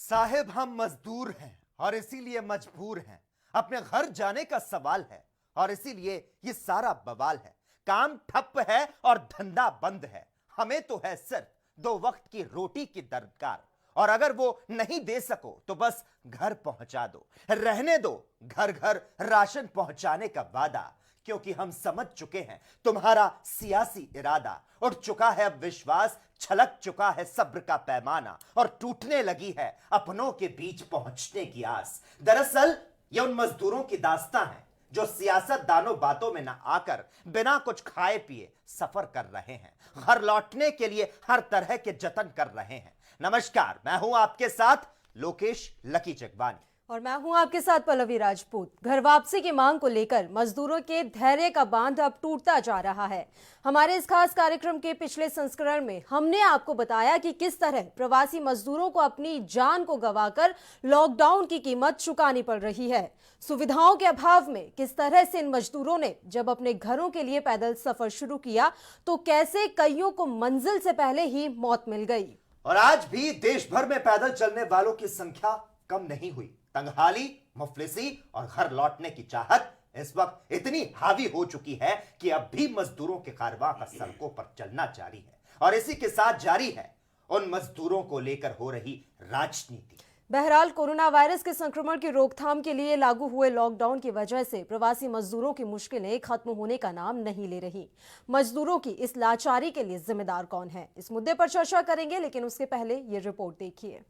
साहिब हम मजदूर हैं और इसीलिए मजबूर हैं। अपने घर जाने का सवाल है और इसीलिए ये सारा बवाल है। काम ठप है और धंधा बंद है। हमें तो है सिर्फ 2 वक्त की रोटी की दरकार, और अगर वो नहीं दे सको तो बस घर पहुंचा दो, रहने दो घर घर राशन पहुंचाने का वादा। क्योंकि हम समझ चुके हैं तुम्हारा सियासी इरादा। उठ चुका है अब विश्वास, छलक चुका है सब्र का पैमाना, और टूटने लगी है अपनों के बीच पहुंचने की आस। दरअसल ये उन मजदूरों की दास्तां है जो सियासतदानों बातों में न आकर बिना कुछ खाए पिए सफर कर रहे हैं, घर लौटने के लिए हर तरह के जतन कर रहे हैं। नमस्कार, मैं हूं आपके साथ लोकेश लकी जगवानी और मैं हूं आपके साथ पल्लवी राजपूत। घर वापसी की मांग को लेकर मजदूरों के धैर्य का बांध अब टूटता जा रहा है। हमारे इस खास कार्यक्रम के पिछले संस्करण में हमने आपको बताया कि किस तरह प्रवासी मजदूरों को अपनी जान को गंवाकर लॉकडाउन की कीमत चुकानी पड़ रही है। सुविधाओं के अभाव में किस तरह से इन मजदूरों ने जब अपने घरों के लिए पैदल सफर शुरू किया तो कैसे कईयों को मंजिल से पहले ही मौत मिल गई। और आज भी देश भर में पैदल चलने वालों की संख्या कम नहीं हुई। तंगहाली, मुफलिसी और घर लौटने की चाहत इस वक्त इतनी हावी हो चुकी है कि अब भी मजदूरों के कारवां का सड़कों पर चलना जारी है, और इसी के साथ जारी है उन मजदूरों को लेकर हो रही राजनीति। बहरहाल कोरोना वायरस के संक्रमण की रोकथाम के लिए लागू हुए लॉकडाउन की वजह से प्रवासी मजदूरों की मुश्किलें खत्म होने का नाम नहीं ले रही। मजदूरों की इस लाचारी के लिए जिम्मेदार कौन है, इस मुद्दे पर चर्चा करेंगे, लेकिन उसके पहले ये रिपोर्ट देखिए।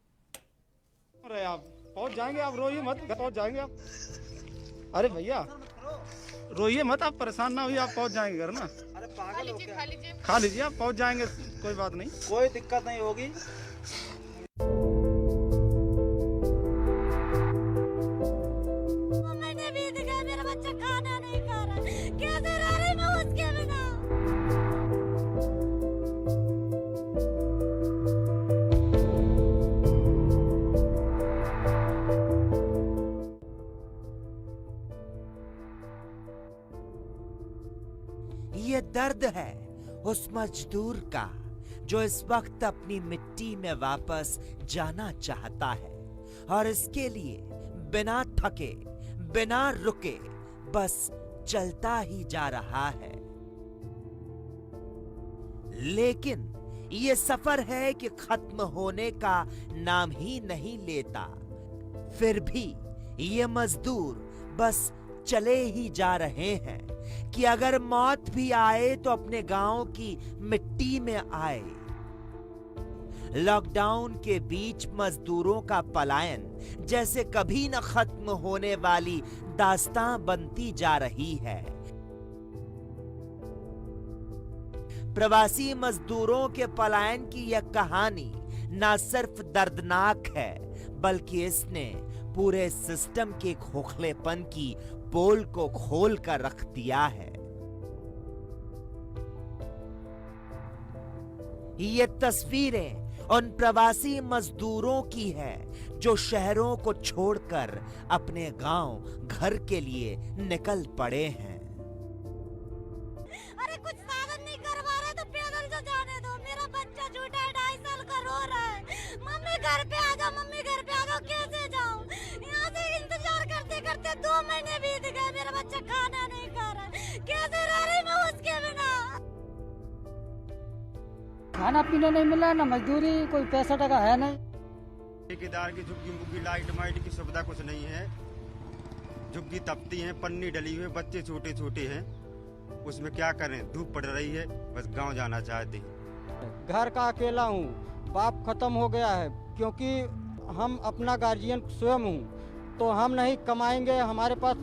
आप पहुंच जाएंगे, आप रोइए मत, पहुंच जाएंगे आप। अरे भैया रोइए मत, आप परेशान ना होइए, आप पहुंच जाएंगे घर ना। अरे पागल हो क्या? खा लीजिए, आप पहुंच जाएंगे, कोई बात नहीं, कोई दिक्कत नहीं होगी। महीने बीत गए, मेरा बच्चा खाना नहीं खा रहा, कैसे रह रही मैं उसके बिना। ये दर्द है उस मजदूर का जो इस वक्त अपनी मिट्टी में वापस जाना चाहता है, और इसके लिए बिना थके बिना रुके बस चलता ही जा रहा है। लेकिन ये सफर है कि खत्म होने का नाम ही नहीं लेता। फिर भी ये मजदूर बस चले ही जा रहे हैं कि अगर मौत भी आए तो अपने गांव की मिट्टी में आए। लॉकडाउन के बीच मजदूरों का पलायन जैसे कभी न खत्म होने वाली दास्तां बनती जा रही है। प्रवासी मजदूरों के पलायन की यह कहानी न सिर्फ दर्दनाक है, बल्कि इसने पूरे सिस्टम के खोखलेपन की पोल को खोल कर रख दिया है। ये तस्वीरें उन प्रवासी मजदूरों की है जो शहरों को छोड़कर अपने गांव घर के लिए निकल पड़े हैं। अरे कुछ साधन नहीं करवा रहे तो पैदल तो जाने दो। मेरा बच्चा छोटा है, 2.5 साल का, रो रहा है। मम्मी घर पे आ जाओ, मम्मी घर पे आ जाओ। कैसे जाऊं? यहाँ से इंतजार करते करते 2 महीने बीत गए, मेरा बच्चा खाना नहीं खा रहा, कैसे रह रही मैं उसके बिना। खाना पीना नहीं मिला, ना मजदूरी, कोई पैसा टका है नहीं। ठेकेदार की झुग्गी मुग्गी लाइट माइट की सुविधा कुछ नहीं है। झुग्गी तपती है, पन्नी डली हुई, बच्चे छोटे छोटे हैं, उसमें क्या करें, धूप पड़ रही है, बस गांव जाना चाहते हैं। घर का अकेला हूँ, बाप खत्म हो गया है, क्योंकि हम अपना गार्जियन स्वयं हूँ, तो हम नहीं कमाएंगे। हमारे पास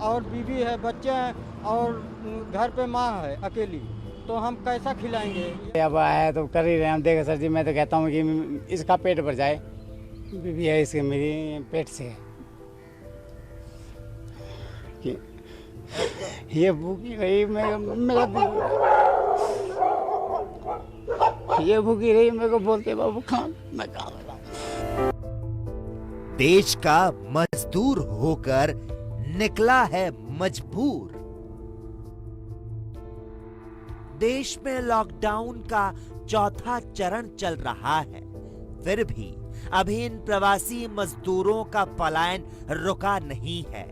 और बीवी है, बच्चे हैं, और घर पे माँ है अकेली, तो हम कैसा खिलाएंगे। अब आया तो कर ही रहे हैं। हम देखे सर जी, मैं तो कहता हूँ कि इसका पेट भर जाए, बीवी है इसके, मेरी पेट से है कि ये भूखी रही, ये भूखी रही, मेरे को बोलते बाबू खान, मैं खा रहा। देश का मजदूर होकर निकला है मजबूर। देश में लॉकडाउन का चौथा चरण चल रहा है। फिर भी अभी इन प्रवासी मजदूरों का पलायन रुका नहीं है।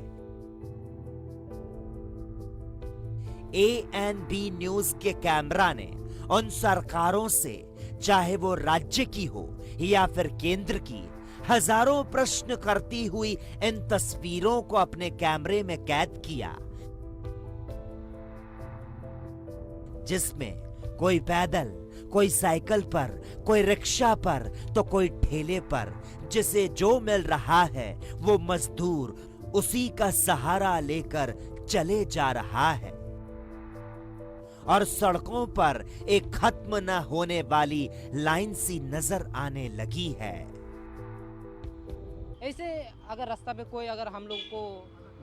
ANB न्यूज के कैमरा ने उन सरकारों से, चाहे वो राज्य की हो या फिर केंद्र की, हजारों प्रश्न करती हुई इन तस्वीरों को अपने कैमरे में कैद किया, जिसमें कोई पैदल, कोई साइकिल पर, कोई रिक्शा पर तो कोई ठेले पर, जिसे जो मिल रहा है वो मजदूर उसी का सहारा लेकर चले जा रहा है। और सड़कों पर एक खत्म न होने वाली लाइन सी नजर आने लगी है। ऐसे अगर रास्ता पे कोई अगर हम लोग को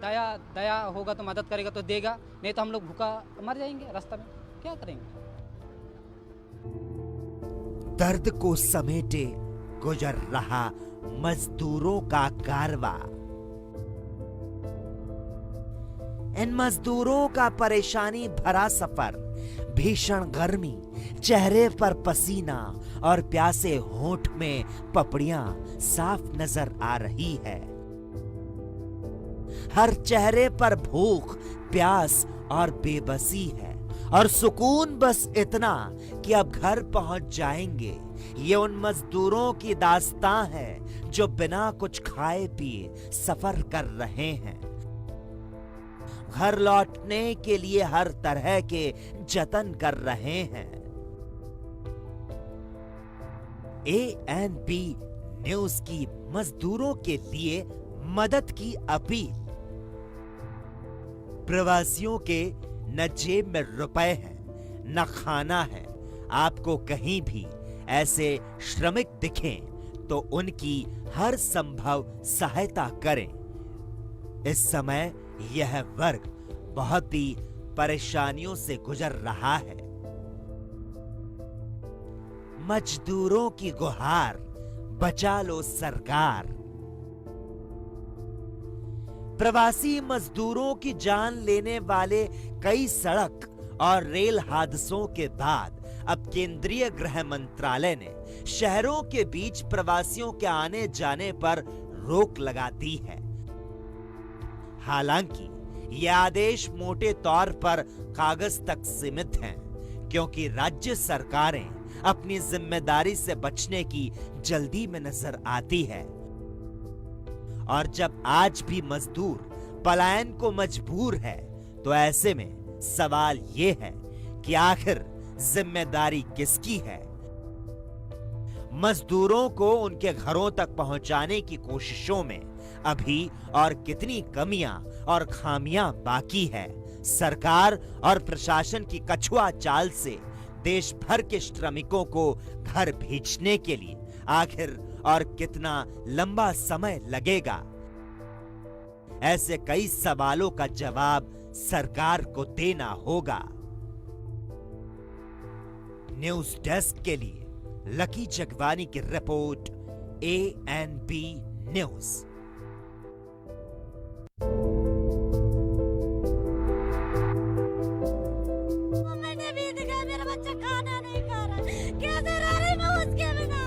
दया होगा तो मदद करेगा तो देगा, नहीं तो हम लोग भूखा मर जाएंगे रास्ता में, क्या करेंगे। दर्द को समेटे गुजर रहा मजदूरों का कारवा। इन मजदूरों का परेशानी भरा सफर, भीषण गर्मी, चेहरे पर पसीना और प्यासे होंठ में पपड़ियां साफ नजर आ रही है। हर चेहरे पर भूख, प्यास और बेबसी है, और सुकून बस इतना कि अब घर पहुंच जाएंगे। ये उन मजदूरों की दास्तां है जो बिना कुछ खाए पिए सफर कर रहे हैं। घर लौटने के लिए हर तरह के जतन कर रहे हैं। ANB न्यूज की मजदूरों के लिए मदद की अपील। प्रवासियों के न जेब में रुपए हैं, न खाना है। आपको कहीं भी ऐसे श्रमिक दिखें तो उनकी हर संभव सहायता करें। इस समय यह वर्ग बहुत ही परेशानियों से गुजर रहा है। मजदूरों की गुहार, बचा लो सरकार। प्रवासी मजदूरों की जान लेने वाले कई सड़क और रेल हादसों के बाद अब केंद्रीय गृह मंत्रालय ने शहरों के बीच प्रवासियों के आने जाने पर रोक लगा दी है। हालांकि ये आदेश मोटे तौर पर कागज तक सीमित हैं, क्योंकि राज्य सरकारें अपनी जिम्मेदारी से बचने की जल्दी में नजर आती है। और जब आज भी मजदूर पलायन को मजबूर है, तो ऐसे में सवाल ये है कि आखिर जिम्मेदारी किसकी है। मजदूरों को उनके घरों तक पहुंचाने की कोशिशों में अभी और कितनी कमियां और खामियां बाकी है। सरकार और प्रशासन की कछुआ चाल से देश भर के श्रमिकों को घर भेजने के लिए आखिर और कितना लंबा समय लगेगा। ऐसे कई सवालों का जवाब सरकार को देना होगा। न्यूज डेस्क के लिए लकी जगवानी की रिपोर्ट, ANB न्यूज। मैंने भी देखा, मेरा बच्चा खाना नहीं खा रहा, कैसे रह रही मैं उसके बिना।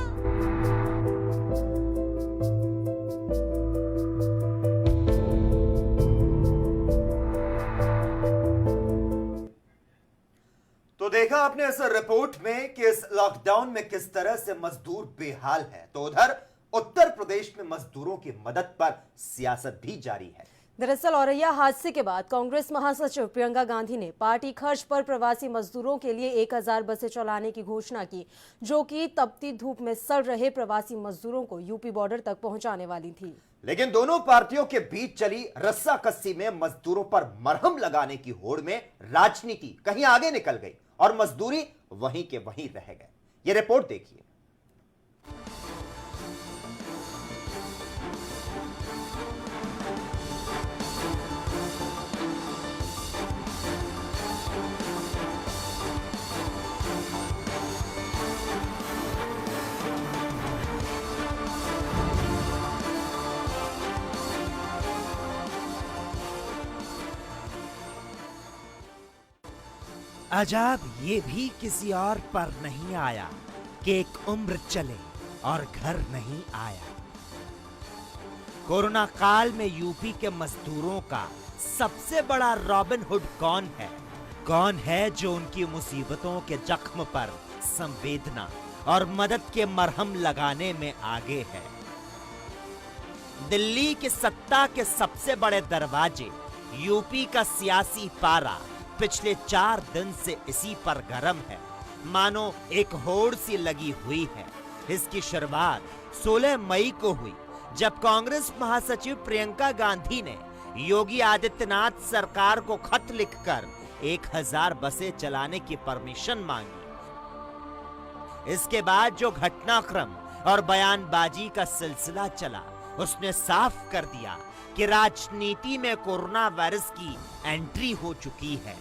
तो देखा आपने इस रिपोर्ट में कि इस लॉकडाउन में किस तरह से मजदूर बेहाल है, तो उधर उत्तर प्रदेश में मजदूरों की मदद पर सियासत भी जारी है। दरअसल औरैया हादसे के बाद कांग्रेस महासचिव प्रियंका गांधी ने पार्टी खर्च पर प्रवासी मजदूरों के लिए 1000 बसें चलाने की घोषणा की, जो कि तपती धूप में सड़ रहे प्रवासी मजदूरों को यूपी बॉर्डर तक पहुंचाने वाली थी। लेकिन दोनों पार्टियों के बीच चली रस्साकस्सी में मजदूरों पर मरहम लगाने की होड़ में राजनीति कहीं आगे निकल गई और मजदूरी वहीं के वहीं रह गए। ये रिपोर्ट देखिए। अजाब ये भी किसी और पर नहीं आया कि एक उम्र चले और घर नहीं आया। कोरोना काल में यूपी के मजदूरों का सबसे बड़ा रॉबिन हुड कौन है? कौन है जो उनकी मुसीबतों के जख्म पर संवेदना और मदद के मरहम लगाने में आगे है? दिल्ली की सत्ता के सबसे बड़े दरवाजे, यूपी का सियासी पारा पिछले 4 दिन से इसी पर गर्म है, मानो एक होड़ सी लगी हुई है। इसकी शुरुआत 16 मई को हुई, जब कांग्रेस महासचिव प्रियंका गांधी ने योगी आदित्यनाथ सरकार को खत लिखकर 1000 बसें चलाने की परमिशन मांगी। इसके बाद जो घटनाक्रम और बयानबाजी का सिलसिला चला, उसने साफ कर दिया कि राजनीति में कोरोना वायरस की एंट्री हो चुकी है।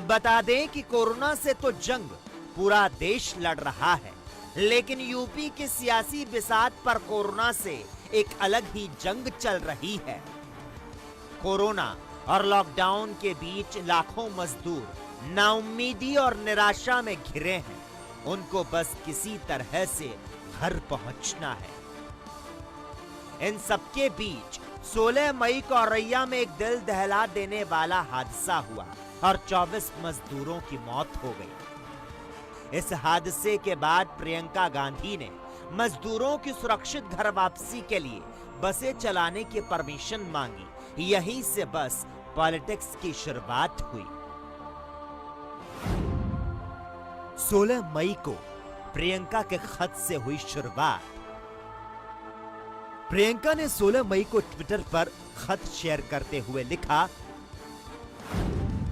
बता दें कि कोरोना से तो जंग पूरा देश लड़ रहा है, लेकिन यूपी के सियासी बिसात पर कोरोना से एक अलग ही जंग चल रही है। कोरोना और लॉकडाउन के बीच लाखों मजदूर नाउम्मीदी और निराशा में घिरे हैं। उनको बस किसी तरह से घर पहुंचना है। इन सबके बीच 16 मई को औरैया में एक दिल दहला देने वाला हादसा हुआ और 24 मजदूरों की मौत हो गई। इस हादसे के बाद प्रियंका गांधी ने मजदूरों की सुरक्षित घर वापसी के लिए बसें चलाने की परमिशन मांगी। यहीं से बस पॉलिटिक्स की शुरुआत हुई। 16 मई को प्रियंका के खत से हुई शुरुआत। प्रियंका ने 16 मई को ट्विटर पर खत शेयर करते हुए लिखा,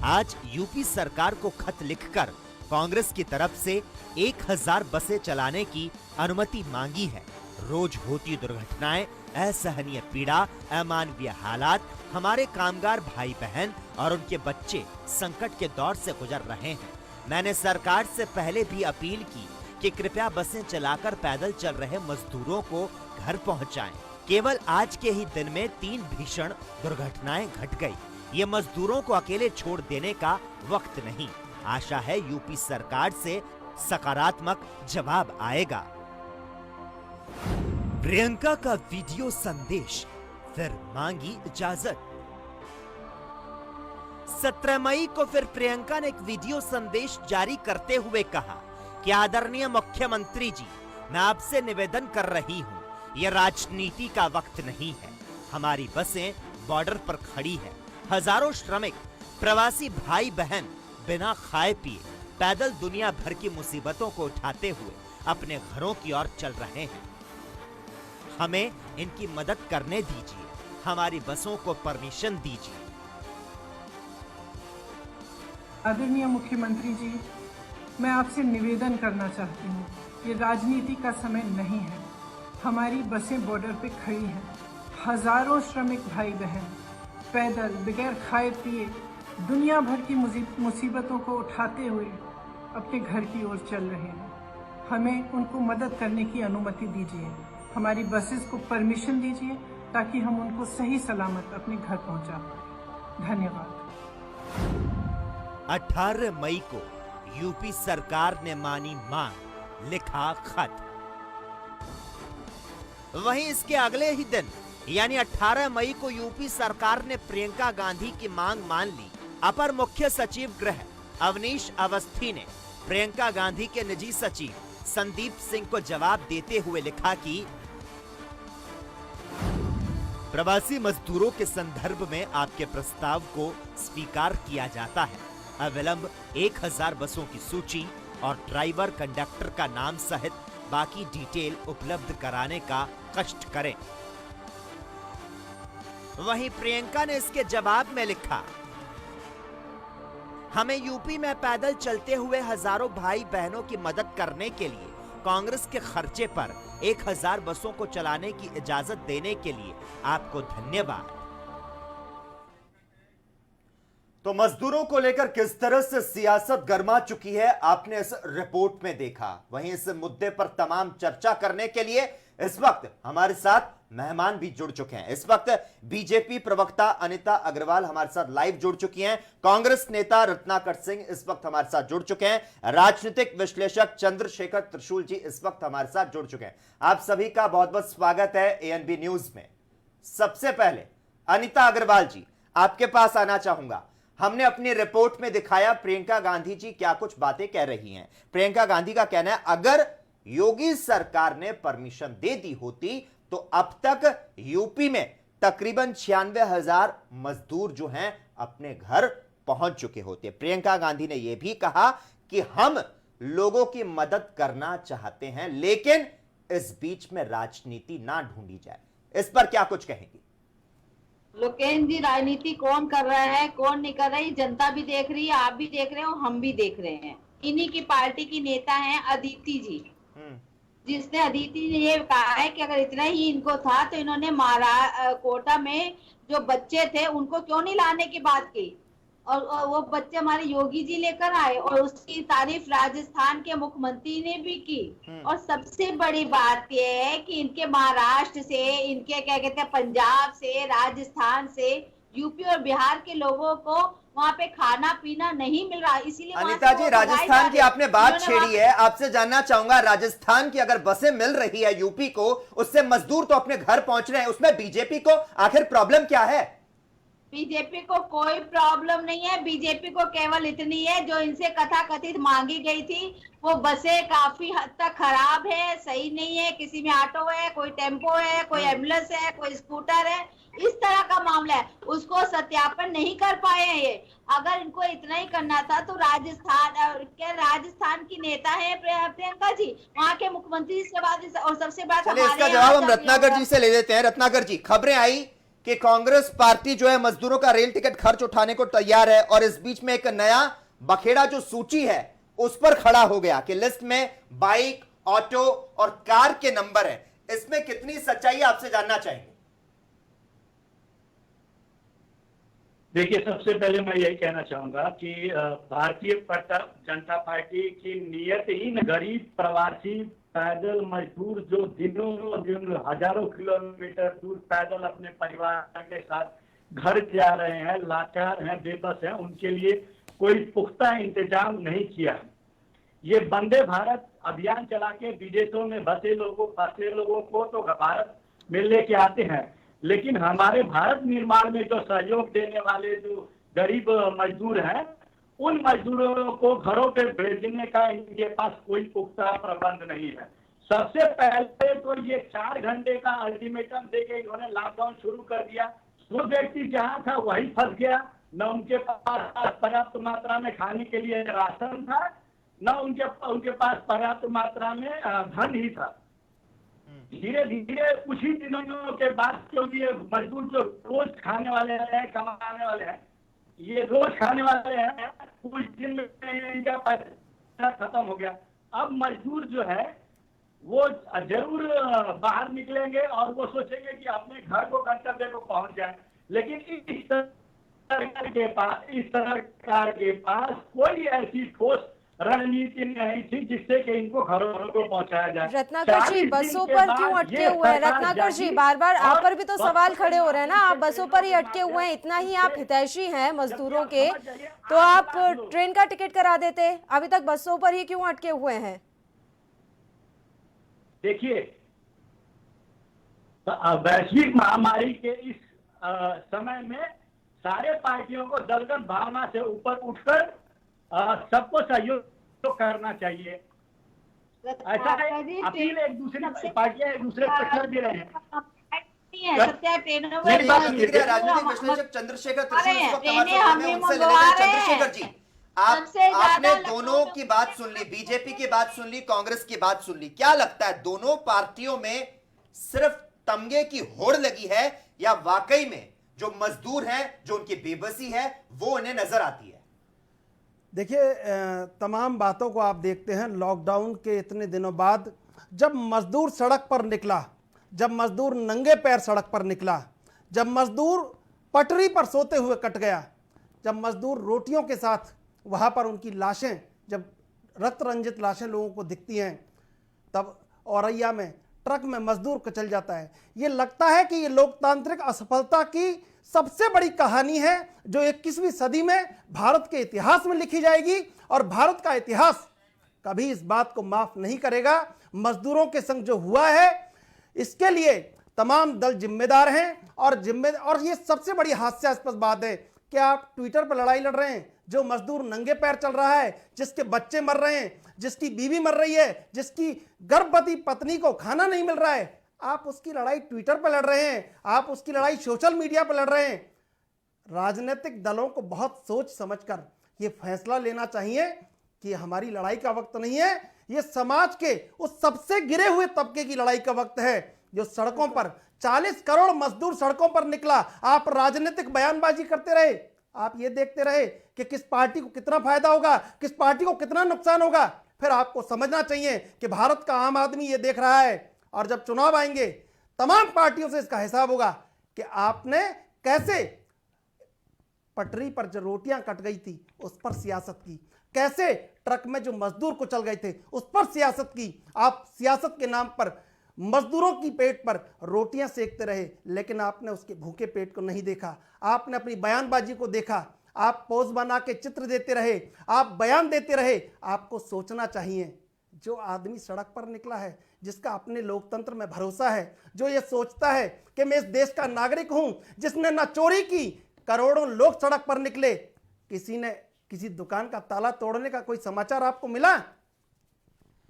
आज यूपी सरकार को खत लिखकर कांग्रेस की तरफ से 1000 बसें चलाने की अनुमति मांगी है। रोज होती दुर्घटनाएं, असहनीय पीड़ा, अमानवीय हालात, हमारे कामगार भाई बहन और उनके बच्चे संकट के दौर से गुजर रहे हैं। मैंने सरकार से पहले भी अपील की कि कृपया बसें चलाकर पैदल चल रहे मजदूरों को घर पहुंचाएं। केवल आज के ही दिन में 3 भीषण दुर्घटनाएं घट गई। ये मजदूरों को अकेले छोड़ देने का वक्त नहीं। आशा है यूपी सरकार से सकारात्मक जवाब आएगा। प्रियंका का वीडियो संदेश, फिर मांगी इजाजत। 17 मई को फिर प्रियंका ने एक वीडियो संदेश जारी करते हुए कहा कि आदरणीय मुख्यमंत्री जी, मैं आपसे निवेदन कर रही हूं, यह राजनीति का वक्त नहीं है। हमारी बसें बॉर्डर पर खड़ी है। हजारों श्रमिक प्रवासी भाई बहन बिना खाए पिए पैदल दुनिया भर की मुसीबतों को उठाते हुए अपने घरों की ओर चल रहे हैं। हमें इनकी मदद करने दीजिए। हमारी बसों को परमिशन दीजिए। आदरणीय मुख्यमंत्री जी, मैं आपसे निवेदन करना चाहती हूँ, ये राजनीति का समय नहीं है। हमारी बसें बॉर्डर पे खड़ी हैं। हजारों श्रमिक भाई बहन पैदल बगैर खाए पिए दुनिया भर की मुसीबतों को उठाते हुए अपने घर की ओर चल रहे हैं। हमें उनको मदद करने की अनुमति दीजिए। हमारी बसेस को परमिशन दीजिए ताकि हम उनको सही सलामत अपने घर पहुंचा पाए। धन्यवाद। 18 मई को यूपी सरकार ने मानी मांग, लिखा खत। वहीं इसके अगले ही दिन यानी 18 मई को यूपी सरकार ने प्रियंका गांधी की मांग मान ली। अपर मुख्य सचिव गृह अवनीश अवस्थी ने प्रियंका गांधी के निजी सचिव संदीप सिंह को जवाब देते हुए लिखा कि प्रवासी मजदूरों के संदर्भ में आपके प्रस्ताव को स्वीकार किया जाता है। अविलंब 1000 बसों की सूची और ड्राइवर कंडक्टर का नाम सहित बाकी डिटेल उपलब्ध कराने का कष्ट करें। वहीं प्रियंका ने इसके जवाब में लिखा, हमें यूपी में पैदल चलते हुए हजारों भाई बहनों की मदद करने के लिए कांग्रेस के खर्चे पर 1000 बसों को चलाने की इजाजत देने के लिए आपको धन्यवाद। तो मजदूरों को लेकर किस तरह से सियासत गर्मा चुकी है आपने इस रिपोर्ट में देखा। वहीं इस मुद्दे पर तमाम चर्चा करने के लिए इस वक्त हमारे साथ मेहमान भी जुड़ चुके हैं। इस वक्त बीजेपी प्रवक्ता अनिता अग्रवाल हमारे साथ लाइव जुड़ चुकी हैं। कांग्रेस नेता रत्नाकर सिंह इस वक्त हमारे साथ जुड़ चुके हैं। राजनीतिक विश्लेषक चंद्रशेखर त्रिशूल जी इस वक्त हमारे साथ जुड़ चुके हैं। आप सभी का बहुत बहुत स्वागत है एएनबी न्यूज में। सबसे पहले अनिता अग्रवाल जी, आपके पास आना चाहूंगा। हमने अपनी रिपोर्ट में दिखाया प्रियंका गांधी जी क्या कुछ बातें कह रही हैं। प्रियंका गांधी का कहना है अगर योगी सरकार ने परमिशन दे दी होती तो अब तक यूपी में तकरीबन 96,000 मजदूर जो हैं अपने घर पहुंच चुके होते। प्रियंका गांधी ने यह भी कहा कि हम लोगों की मदद करना चाहते हैं, लेकिन इस बीच में राजनीति ना ढूंढी जाए। इस पर क्या कुछ कहेंगी? लोकेश जी, राजनीति कौन कर रहा है कौन नहीं कर रही, जनता भी देख रही है, आप भी देख रहे हो, हम भी देख रहे हैं। इन्हीं की पार्टी की नेता हैं अदिति जी, जिसने अदिति ने ये कहा है कि अगर इतना ही इनको था तो इन्होंने कोटा में जो बच्चे थे उनको क्यों नहीं लाने की बात की, और वो बच्चे हमारे योगी जी लेकर आए और उसकी तारीफ राजस्थान के मुख्यमंत्री ने भी की। और सबसे बड़ी बात यह है कि इनके महाराष्ट्र से, इनके क्या कहते हैं पंजाब से, राजस्थान से, यूपी और बिहार के लोगों को वहाँ पे खाना पीना नहीं मिल रहा, इसीलिए अनिता जी, राजस्थान की आपने बात छेड़ी है, आपसे जानना चाहूंगा राजस्थान की अगर बसें मिल रही है यूपी को, उससे मजदूर तो अपने घर पहुंच रहे हैं, उसमें बीजेपी को आखिर प्रॉब्लम क्या है? बीजेपी को कोई प्रॉब्लम नहीं है। बीजेपी को केवल इतनी है जो इनसे कथाकथित मांगी गई थी, वो बसें काफी हद तक खराब है, सही नहीं है। किसी में ऑटो है, कोई टेम्पो है, कोई एम्बुलेंस है, कोई स्कूटर है, इस तरह का मामला है। उसको सत्यापन नहीं कर पाए हैं ये। अगर इनको इतना ही करना था तो राजस्थान की नेता है प्रियंका जी, वहाँ के मुख्यमंत्री से बात, और सबसे बात इसका जवाब हम रत्नाकर जी से ले लेते हैं। रत्नाकर जी, खबरें आई कि कांग्रेस पार्टी जो है मजदूरों का रेल टिकट खर्च उठाने को तैयार है, और इस बीच में एक नया बखेड़ा जो सूची है उस पर खड़ा हो गया कि लिस्ट में बाइक, ऑटो और कार के नंबर है। इसमें कितनी सच्चाई आपसे जानना चाहेंगे? देखिए, सबसे पहले मैं यही कहना चाहूंगा कि भारतीय जनता पार्टी की नीयत ही गरीब प्रवासी पैदल मजदूर जो दिनों दिन हजारों किलोमीटर दूर पैदल अपने परिवार के साथ घर जा रहे हैं, लाचार हैं, बेबस हैं, उनके लिए कोई पुख्ता इंतजाम नहीं किया। ये वंदे भारत अभियान चला के विदेशों में बसे लोगों को तो भारत में लेके आते हैं, लेकिन हमारे भारत निर्माण में जो सहयोग देने वाले जो गरीब मजदूर हैं, उन मजदूरों को घरों पे भेजने का इनके पास कोई पुख्ता प्रबंध नहीं है। सबसे पहले तो ये 4 घंटे का अल्टीमेटम देके इन्होंने लॉकडाउन शुरू कर दिया। जो व्यक्ति जहां था वही फंस गया, न उनके पास पर्याप्त मात्रा में खाने के लिए राशन था, न उनके पास पर्याप्त मात्रा में धन ही था। धीरे धीरे कुछ ही दिनों के बाद क्योंकि ये मजदूर जो रोज खाने वाले हैं, कमाने वाले हैं, ये रोज खाने वाले हैं, कुछ दिन में इनका पैसा खत्म हो गया। अब मजदूर जो है वो जरूर बाहर निकलेंगे और वो सोचेंगे कि अपने घर को, गंतव्य को पहुंच जाए, लेकिन इस सरकार के पास कोई ऐसी ठोस रणनीति नहीं थी जिससे कि इनको घरों को पहुंचाया जाए। रत्नाकर जी, बसों पर क्यों अटके हुए हैं? रत्नाकर जी, बार बार आप पर भी तो सवाल खड़े हो रहे हैं ना, आप बसों पर ही अटके हुए हैं। इतना ही आप हितैषी हैं मजदूरों के, तो आप ट्रेन का टिकट करा देते, अभी तक बसों पर ही क्यों अटके हुए हैं? देखिए, वैश्विक महामारी के इस समय में सारे पार्टियों को दलगत भावना से ऊपर उठकर सबको सहयोग करना चाहिए। ऐसा है, अपील एक दूसरे पार्टियां एक दूसरे पर कर भी रहे हैं। राजनीतिक विश्लेषक चंद्रशेखर चंद्रशेखर जी, आपने दोनों की बात सुन ली, बीजेपी की बात सुन ली, कांग्रेस की बात सुन ली। क्या लगता है दोनों पार्टियों में सिर्फ तमगे की होड़ लगी है या वाकई में जो मजदूर हैं, जो उनकी बेबसी है, वो उन्हें नजर आती है? देखिए, तमाम बातों को आप देखते हैं, लॉकडाउन के इतने दिनों बाद जब मजदूर सड़क पर निकला, जब मजदूर नंगे पैर सड़क पर निकला, जब मजदूर पटरी पर सोते हुए कट गया, जब मजदूर रोटियों के साथ वहाँ पर उनकी लाशें, जब रक्त रंजित लाशें लोगों को दिखती हैं, तब औरैया में ट्रक में मजदूर कुचल जाता है। ये लगता है कि ये लोकतांत्रिक असफलता की सबसे बड़ी कहानी है जो 21वीं सदी में भारत के इतिहास में लिखी जाएगी, और भारत का इतिहास कभी इस बात को माफ नहीं करेगा। मजदूरों के संग जो हुआ है इसके लिए तमाम दल जिम्मेदार हैं, और ये सबसे बड़ी हास्यास्पद बात है कि आप ट्विटर पर लड़ाई लड़ रहे हैं, जो मजदूर नंगे पैर चल रहा है, जिसके बच्चे मर रहे हैं, जिसकी बीवी मर रही है, जिसकी गर्भवती पत्नी को खाना नहीं मिल रहा है, आप उसकी लड़ाई ट्विटर पर लड़ रहे हैं, आप उसकी लड़ाई सोशल मीडिया पर लड़ रहे हैं। राजनीतिक दलों को बहुत सोच समझकर यह फैसला लेना चाहिए कि हमारी लड़ाई का वक्त नहीं है, यह समाज के उस सबसे गिरे हुए तबके की लड़ाई का वक्त है जो सड़कों पर 40 करोड़ मजदूर सड़कों पर निकला। आप राजनीतिक बयानबाजी करते रहे, आप ये देखते रहे कि किस पार्टी को कितना फायदा होगा, किस पार्टी को कितना नुकसान होगा। फिर आपको समझना चाहिए कि भारत का आम आदमी ये देख रहा है, और जब चुनाव आएंगे तमाम पार्टियों से इसका हिसाब होगा कि आपने कैसे पटरी पर जो रोटियां कट गई थी उस पर सियासत की, कैसे ट्रक में जो मजदूर कुचल गए थे उस पर सियासत की। आप सियासत के नाम पर मजदूरों की पेट पर रोटियां सेकते रहे, लेकिन आपने उसके भूखे पेट को नहीं देखा। आपने अपनी बयानबाजी को देखा, आप पोज बना के चित्र देते रहे, आप बयान देते रहे। आपको सोचना चाहिए, जो आदमी सड़क पर निकला है, जिसका अपने लोकतंत्र में भरोसा है, जो ये सोचता है कि मैं इस देश का नागरिक हूं, जिसने ना चोरी की, करोड़ों लोग सड़क पर निकले, किसी ने किसी दुकान का ताला तोड़ने का कोई समाचार आपको मिला?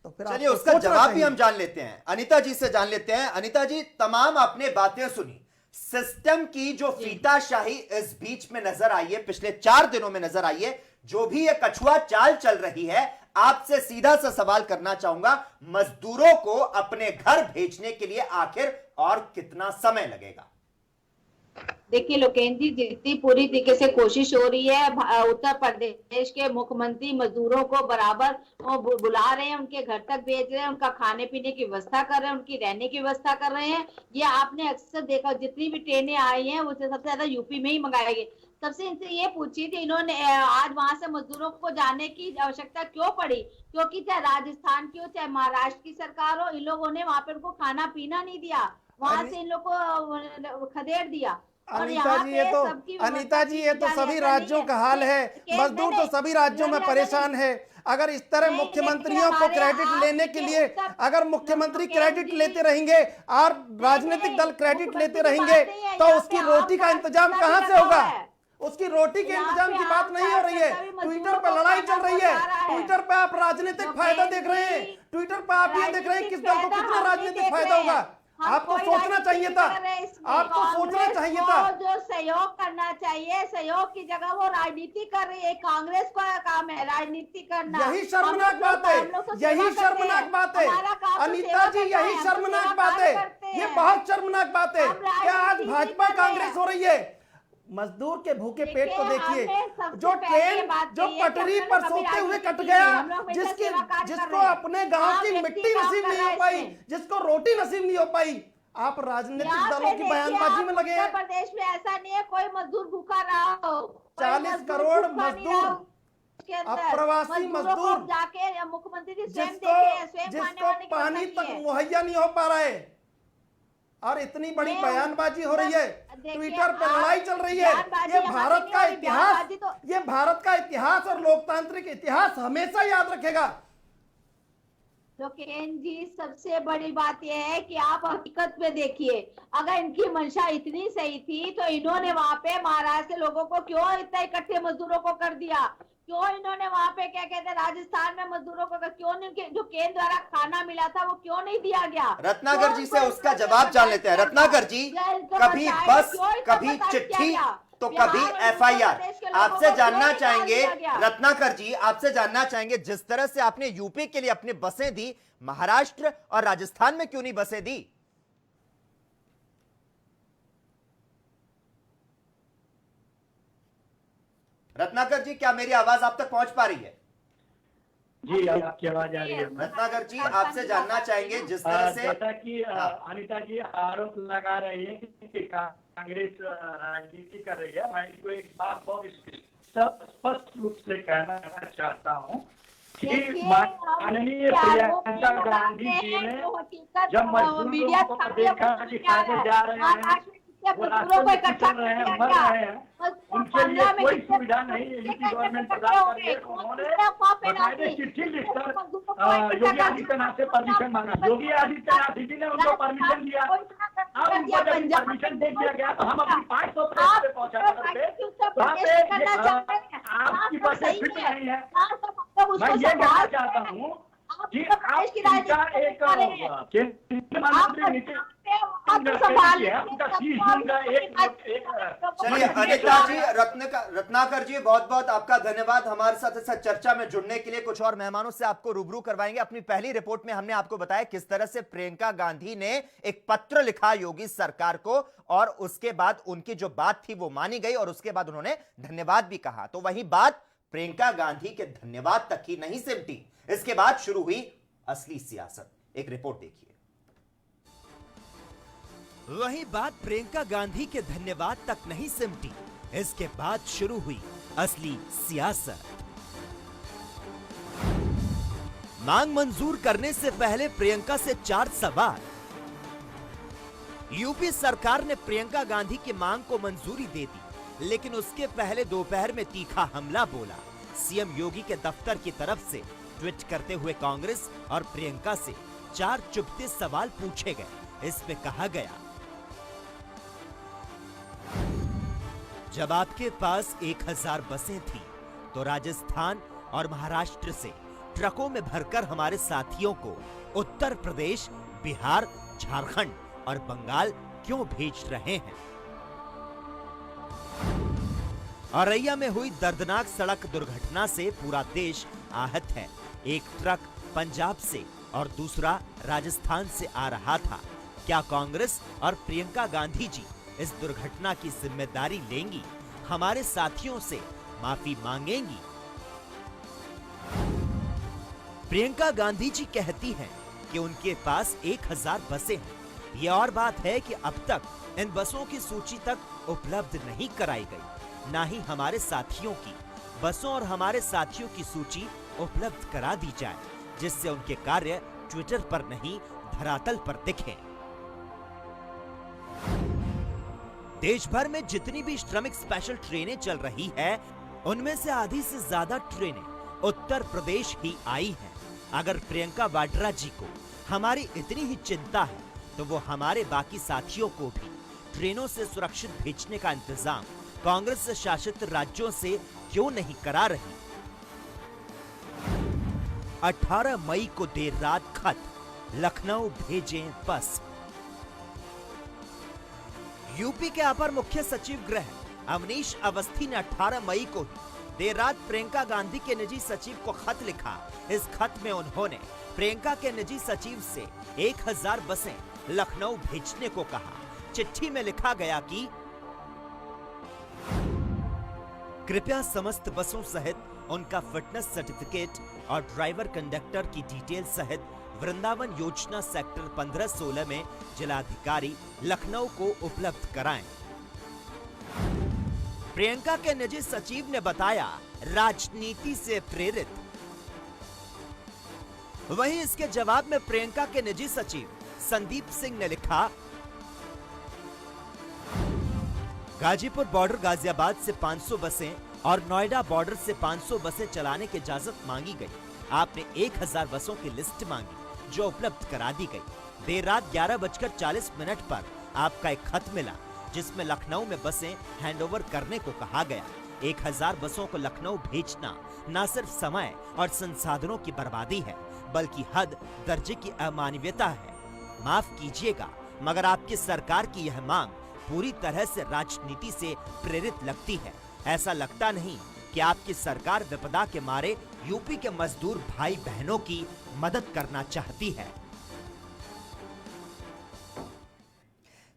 तो फिर चलिए उसका जवाब भी हम जान लेते हैं, अनीता जी से जान लेते हैं। अनीता जी, तमाम आपने बातें सुनी, सिस्टम की जो फीताशाही इस बीच में नजर आई है, पिछले 4 दिनों में नजर आई है, जो भी ये कछुआ चाल चल रही है, आपसे सीधा सा सवाल करना चाहूंगा, मजदूरों को अपने घर भेजने के लिए आखिर और कितना समय लगेगा? देखिए लोकेन जी, जितनी पूरी तरीके से कोशिश हो रही है, उत्तर प्रदेश के मुख्यमंत्री मजदूरों को बराबर बुला रहे हैं, उनके घर तक भेज रहे हैं, उनका खाने पीने की व्यवस्था कर रहे हैं, उनकी रहने की व्यवस्था कर रहे हैं। ये आपने अक्सर देखा, जितनी भी ट्रेनें आई हैं उससे सबसे ज्यादा यूपी में ही मंगाई गई। सबसे इनसे ये पूछी थी इन्होंने, आज वहां से मजदूरों को जाने की आवश्यकता क्यों पड़ी? क्योंकि चाहे राजस्थान की हो चाहे महाराष्ट्र की सरकार हो, इन लोगों ने वहां पर उनको खाना पीना नहीं दिया, वहां से इन लोग को खदेड़ दिया। अनीता जी, ये तो सभी राज्यों का हाल है। मजदूर तो सभी राज्यों में परेशान है। अगर इस तरह मुख्यमंत्रियों को क्रेडिट लेने के लिए, अगर मुख्यमंत्री क्रेडिट लेते रहेंगे और राजनीतिक दल क्रेडिट लेते रहेंगे, तो उसकी रोटी का इंतजाम कहां से होगा? उसकी रोटी के इंतजाम की बात नहीं हो रही है। ट्विटर पर लड़ाई चल रही है, ट्विटर पर आप राजनीतिक फायदा देख रहे हैं, ट्विटर पर आप ये देख रहे हैं किस दल को कितना राजनीतिक फायदा होगा। आपको सोचना चाहिए था, आपको सोचना चाहिए था। जो सहयोग करना चाहिए, सहयोग की जगह वो राजनीति कर रही है। कांग्रेस का काम है राजनीति करना। यही शर्मनाक बात है, यही शर्मनाक बात है अनीता जी, यही शर्मनाक बात है। ये बहुत शर्मनाक बात है। क्या आज भाजपा कांग्रेस हो रही है? मजदूर के भूखे पेट को देखिए, जो ट्रेन जो पटरी पर सोते हुए कट गया, जिसको अपने गांव की मिट्टी नसीब नहीं हो पाई, जिसको रोटी नसीब नहीं हो पाई, आप राजनीतिक दलों की बयानबाजी में लगे हैं। उत्तर प्रदेश में ऐसा नहीं है कोई मजदूर भूखा रहा हो। 40 करोड़ मजदूर, अप्रवासी मजदूर, जाके मुख्यमंत्री जी जिसको पानी तक मुहैया नहीं हो पा रहा है, और इतनी बड़ी बयानबाजी हो रही है, ट्विटर पर लड़ाई चल रही है। ये भारत का इतिहास, ये भारत का इतिहास और लोकतांत्रिक इतिहास हमेशा याद रखेगा। लोकेन जी, सबसे बड़ी बात यह है कि आप हकीकत में देखिए, अगर इनकी मंशा इतनी सही थी तो इन्होंने वहां पे महाराष्ट्र के लोगों को क्यों इतना इकट्ठे मजदूरों को कर दिया? क्यों इन्होंने वहां पे क्या कहते हैं राजस्थान में मजदूरों को क्यों नहीं, जो केंद्र द्वारा खाना मिला था वो क्यों नहीं दिया गया? रत्नाकर जी से उसका जवाब जान लेते हैं। रत्नाकर जी, कभी बस, कभी चिट्ठी, तो कभी एफआईआर। आपसे जानना चाहेंगे रत्नाकर जी, आपसे जानना चाहेंगे, जिस तरह से आपने यूपी के लिए अपनी बसें दी, महाराष्ट्र और राजस्थान में क्यों नहीं बसें दी? रत्नाकर जी, क्या मेरी आवाज आप तक पहुंच पा रही है? जी, आपकी आवाज आ रही है। रत्नाकर जी, आपसे जानना चाहेंगे, जिस तरह से जैसा कि अनीता जी आरोप लगा रही है कि कांग्रेस राजनीति कर रही है, मैं इनको एक बात बहुत स्पष्ट रूप से कहना चाहता हूँ कि माननीय प्रियंका गांधी जी ने जब मजदूरों को देखा कि खाते जा रहे हैं, वो रास्ते में चल रहे हैं, मर रहे हैं, उनके लिए कोई सुविधा नहीं है यूपी गवर्नमेंट प्रदान कर रही है, उन्होंने बकायदे चिट्ठी लिखकर योगी आदित्यनाथ से परमिशन मांगा। योगी आदित्यनाथ जी ने उनको परमिशन दिया। अब उनको जब परमिशन दे दिया गया तो हम अपनी 500 पे पहुंचा करते, वहाँ पे आपकी बसें फिट नहीं है। मैं ये कहना चाहता हूँ कि आप इनका एक केंद्रीय मंत्री नीति चलिए अनिता जी, रत्नाकर जी, बहुत बहुत आपका धन्यवाद हमारे साथ इस चर्चा में जुड़ने के लिए। कुछ और मेहमानों से आपको रूबरू करवाएंगे। अपनी पहली रिपोर्ट में हमने आपको बताया किस तरह से प्रियंका गांधी ने एक पत्र लिखा योगी सरकार को और उसके बाद उनकी जो बात थी वो मानी गई और उसके बाद उन्होंने धन्यवाद भी कहा। तो वही बात प्रियंका गांधी के धन्यवाद तक ही नहीं सिमटी, इसके बाद शुरू हुई असली सियासत। एक रिपोर्ट देखिए। वही बात प्रियंका गांधी के धन्यवाद तक नहीं सिमटी, इसके बाद शुरू हुई असली सियासत। मांग मंजूर करने से पहले प्रियंका से 4 सवाल। यूपी सरकार ने प्रियंका गांधी की मांग को मंजूरी दे दी, लेकिन उसके पहले दोपहर में तीखा हमला बोला। सीएम योगी के दफ्तर की तरफ से ट्वीट करते हुए कांग्रेस और प्रियंका से 4 चुभते सवाल पूछे गए। इसमें कहा गया, जब आपके पास 1000 बसें थी तो राजस्थान और महाराष्ट्र से ट्रकों में भरकर हमारे साथियों को उत्तर प्रदेश, बिहार, झारखंड और बंगाल क्यों भेज रहे हैं? औरैया में हुई दर्दनाक सड़क दुर्घटना से पूरा देश आहत है। एक ट्रक पंजाब से और दूसरा राजस्थान से आ रहा था। क्या कांग्रेस और प्रियंका गांधी जी इस दुर्घटना की जिम्मेदारी लेंगी? हमारे साथियों से माफी मांगेंगी? प्रियंका गांधी जी कहती हैं कि उनके पास 1000 बसें हैं। ये और बात है कि अब तक इन बसों की सूची तक उपलब्ध नहीं कराई गई, ना ही हमारे साथियों की। बसों और हमारे साथियों की सूची उपलब्ध करा दी जाए, जिससे उनके कार्य ट्विटर पर नहीं धरातल पर दिखे। देश भर में जितनी भी श्रमिक स्पेशल ट्रेनें चल रही है, उनमें से आधी से ज्यादा ट्रेनें उत्तर प्रदेश ही आई हैं। अगर प्रियंका वाड्रा जी को हमारी इतनी ही चिंता है, तो वो हमारे बाकी साथियों को भी ट्रेनों से सुरक्षित भेजने का इंतजाम कांग्रेस शासित राज्यों से क्यों नहीं करा रही? 18 मई को देर रात खत, लखनऊ भेजें बस। यूपी के अपर मुख्य सचिव गृह अवनीश अवस्थी ने 18 मई को देर रात प्रियंका गांधी के निजी सचिव को खत लिखा। इस खत में उन्होंने प्रियंका के निजी सचिव से 1000 बसें लखनऊ भेजने को कहा। चिट्ठी में लिखा गया कि कृपया समस्त बसों सहित उनका फिटनेस सर्टिफिकेट और ड्राइवर कंडक्टर की डिटेल सहित वृंदावन योजना सेक्टर 15-16 में जिलाधिकारी लखनऊ को उपलब्ध कराएं। प्रियंका के निजी सचिव ने बताया, राजनीति से प्रेरित। वहीं इसके जवाब में प्रियंका के निजी सचिव संदीप सिंह ने लिखा, गाजीपुर बॉर्डर गाजियाबाद से 500 बसें और नोएडा बॉर्डर से 500 बसें चलाने की इजाजत मांगी गई। आपने 1000 बसों की लिस्ट मांगी, जो उपलब्ध करा दी गई। देर रात 11:40 पर आपका एक खत मिला, जिसमें लखनऊ में बसें हैंडओवर करने को कहा गया। 1000 बसों को लखनऊ भेजना न सिर्फ समय और संसाधनों की बर्बादी है, बल्कि हद दर्जे की अमानवीयता है। माफ कीजिएगा, मगर आपकी सरकार की यह मांग पूरी तरह से राजनीति से प्रेरित लगती है। ऐसा लगता नहीं कि आपकी सरकार विपदा के मारे यूपी के मजदूर भाई बहनों की मदद करना चाहती है।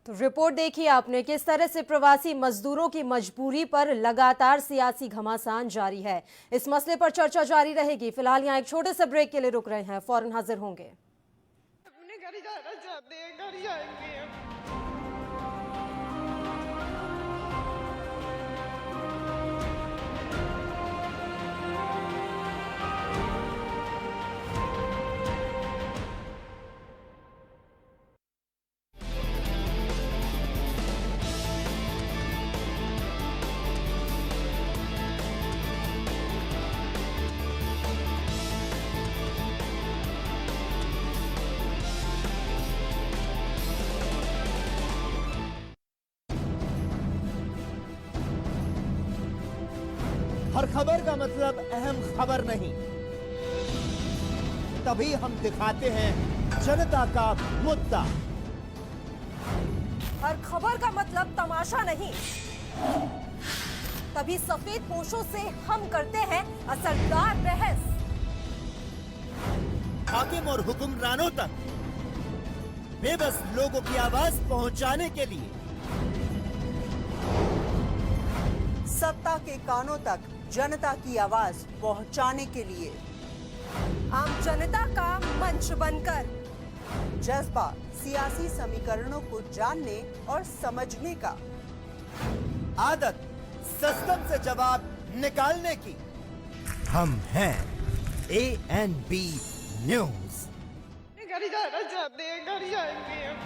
तो रिपोर्ट देखिए आपने, किस तरह से प्रवासी मजदूरों की मजबूरी पर लगातार सियासी घमासान जारी है। इस मसले पर चर्चा जारी रहेगी। फिलहाल यहाँ एक छोटे से ब्रेक के लिए रुक रहे हैं, फौरन हाजिर होंगे। अपने घर जाना चाहते हैं, घर जाएंगे। हर खबर का मतलब अहम खबर नहीं, तभी हम दिखाते हैं जनता का मुद्दा। हर खबर का मतलब तमाशा नहीं, तभी सफेद पोशों से हम करते हैं असरदार बहस। हाकिम और हुक्मरानों तक बेबस लोगों की आवाज पहुंचाने के लिए, सत्ता के कानों तक जनता की आवाज पहुंचाने के लिए, आम जनता का मंच बनकर, जज्बा सियासी समीकरणों को जानने और समझने का, आदत सिस्टम से जवाब निकालने की। हम हैं ANB न्यूज। घर जाना चाहते हैं, घर जाएंगे हम।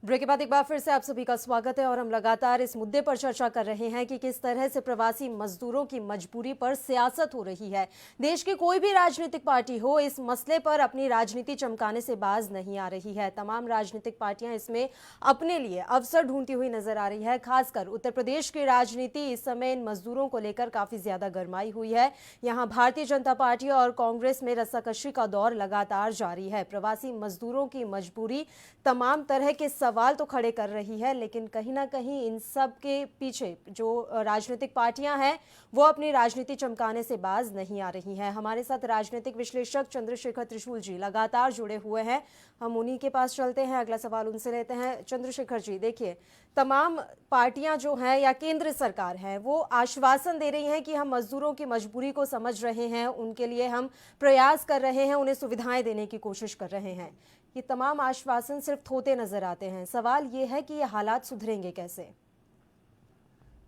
ब्रेक के बाद एक बार फिर से आप सभी का स्वागत है और हम लगातार इस मुद्दे पर चर्चा कर रहे हैं कि किस तरह से प्रवासी मजदूरों की मजबूरी पर सियासत हो रही है। देश की कोई भी राजनीतिक पार्टी हो, इस मसले पर अपनी राजनीति चमकाने से बाज नहीं आ रही है। तमाम राजनीतिक पार्टियां इसमें अपने लिए अवसर ढूंढती हुई नजर आ रही है। खासकर उत्तर प्रदेश की राजनीति इस समय इन मजदूरों को लेकर काफी ज्यादा गरमाई हुई है। यहाँ भारतीय जनता पार्टी और कांग्रेस में रस्साकशी का दौर लगातार जारी है। प्रवासी मजदूरों की मजबूरी तमाम तरह के सवाल तो खड़े कर रही है, लेकिन कहीं ना कहीं इन सब के पीछे जो राजनीतिक पार्टियां हैं वो अपनी राजनीति चमकाने से बाज नहीं आ रही हैं। हमारे साथ राजनीतिक विश्लेषक चंद्रशेखर त्रिशूल जी लगातार जुड़े हुए हैं, हम उन्हीं के पास चलते हैं, अगला सवाल उनसे लेते हैं। चंद्रशेखर जी, देखिए, तमाम पार्टियां जो हैं या केंद्र सरकार है वो आश्वासन दे रही हैं कि हम मजदूरों की मजबूरी को समझ रहे हैं, उनके लिए हम प्रयास कर रहे हैं, उन्हें सुविधाएं देने की कोशिश कर रहे हैं। ये तमाम आश्वासन सिर्फ थोते नजर आते हैं। सवाल ये है कि ये हालात सुधरेंगे कैसे?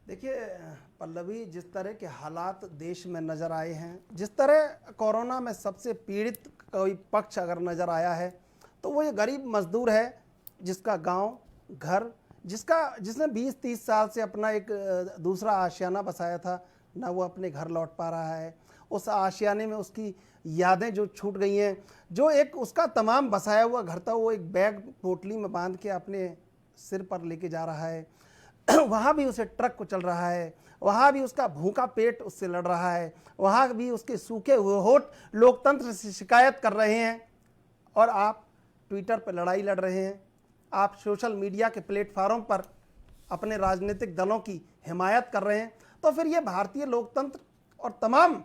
देखिए पल्लवी, जिस तरह के हालात देश में नज़र आए हैं, जिस तरह कोरोना में सबसे पीड़ित कोई पक्ष अगर नज़र आया है तो वो ये गरीब मजदूर है, जिसका गांव, घर, जिसने 20-30 साल से अपना एक दूसरा आशियाना बसाया था, ना वो अपने घर लौट पा रहा है। उस आशियाने में उसकी यादें जो छूट गई हैं, जो एक उसका तमाम बसाया हुआ घर था, वो एक बैग पोटली में बांध के अपने सिर पर लेके जा रहा है। वहाँ भी उसे ट्रक कुचल रहा है, वहाँ भी उसका भूखा पेट उससे लड़ रहा है, वहाँ भी उसके सूखे हुए होठ लोकतंत्र से शिकायत कर रहे हैं। और आप ट्विटर पर लड़ाई लड़ रहे हैं, आप सोशल मीडिया के प्लेटफॉर्म पर अपने राजनीतिक दलों की हिमायत कर रहे हैं। तो फिर ये भारतीय लोकतंत्र और तमाम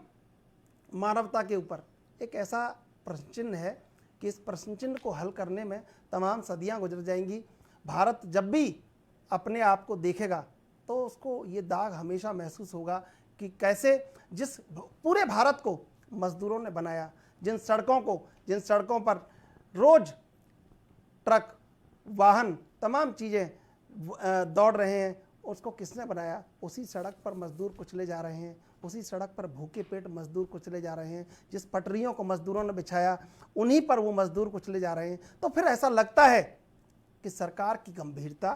मानवता के ऊपर एक ऐसा प्रश्न चिन्ह है कि इस प्रश्न चिन्ह को हल करने में तमाम सदियां गुजर जाएंगी। भारत जब भी अपने आप को देखेगा तो उसको ये दाग हमेशा महसूस होगा कि कैसे जिस पूरे भारत को मजदूरों ने बनाया, जिन सड़कों पर रोज ट्रक, वाहन, तमाम चीज़ें दौड़ रहे हैं, उसको किसने बनाया? उसी सड़क पर मजदूर कुचले जा रहे हैं, उसी सड़क पर भूखे पेट मजदूर कुचले जा रहे हैं। जिस पटरियों को मजदूरों ने बिछाया उन्हीं पर वो मजदूर कुचले जा रहे हैं। तो फिर ऐसा लगता है कि सरकार की गंभीरता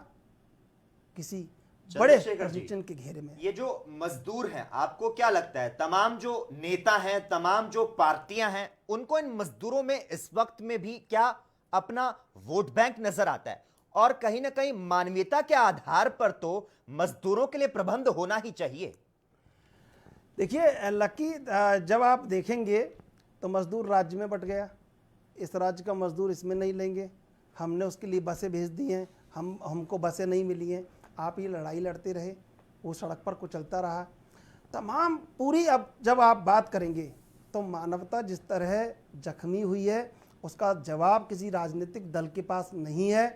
किसी बड़े प्रश्न के घेरे में। ये जो मजदूर हैं, आपको क्या लगता है तमाम जो नेता हैं, तमाम जो पार्टियां हैं, उनको इन मजदूरों में इस वक्त में भी क्या अपना वोट बैंक नजर आता है? और कहीं ना कहीं मानवीयता के आधार पर तो मजदूरों के लिए प्रबंध होना ही चाहिए। देखिए लकी, जब आप देखेंगे तो मजदूर राज्य में बट गया, इस राज्य का मजदूर इसमें नहीं लेंगे, हमने उसके लिए बसें भेज दी हैं, हमको बसें नहीं मिली हैं, आप ये लड़ाई लड़ते रहे, वो सड़क पर कुछ चलता रहा, तमाम पूरी। अब जब आप बात करेंगे तो मानवता जिस तरह जख्मी हुई है उसका जवाब किसी राजनीतिक दल के पास नहीं है।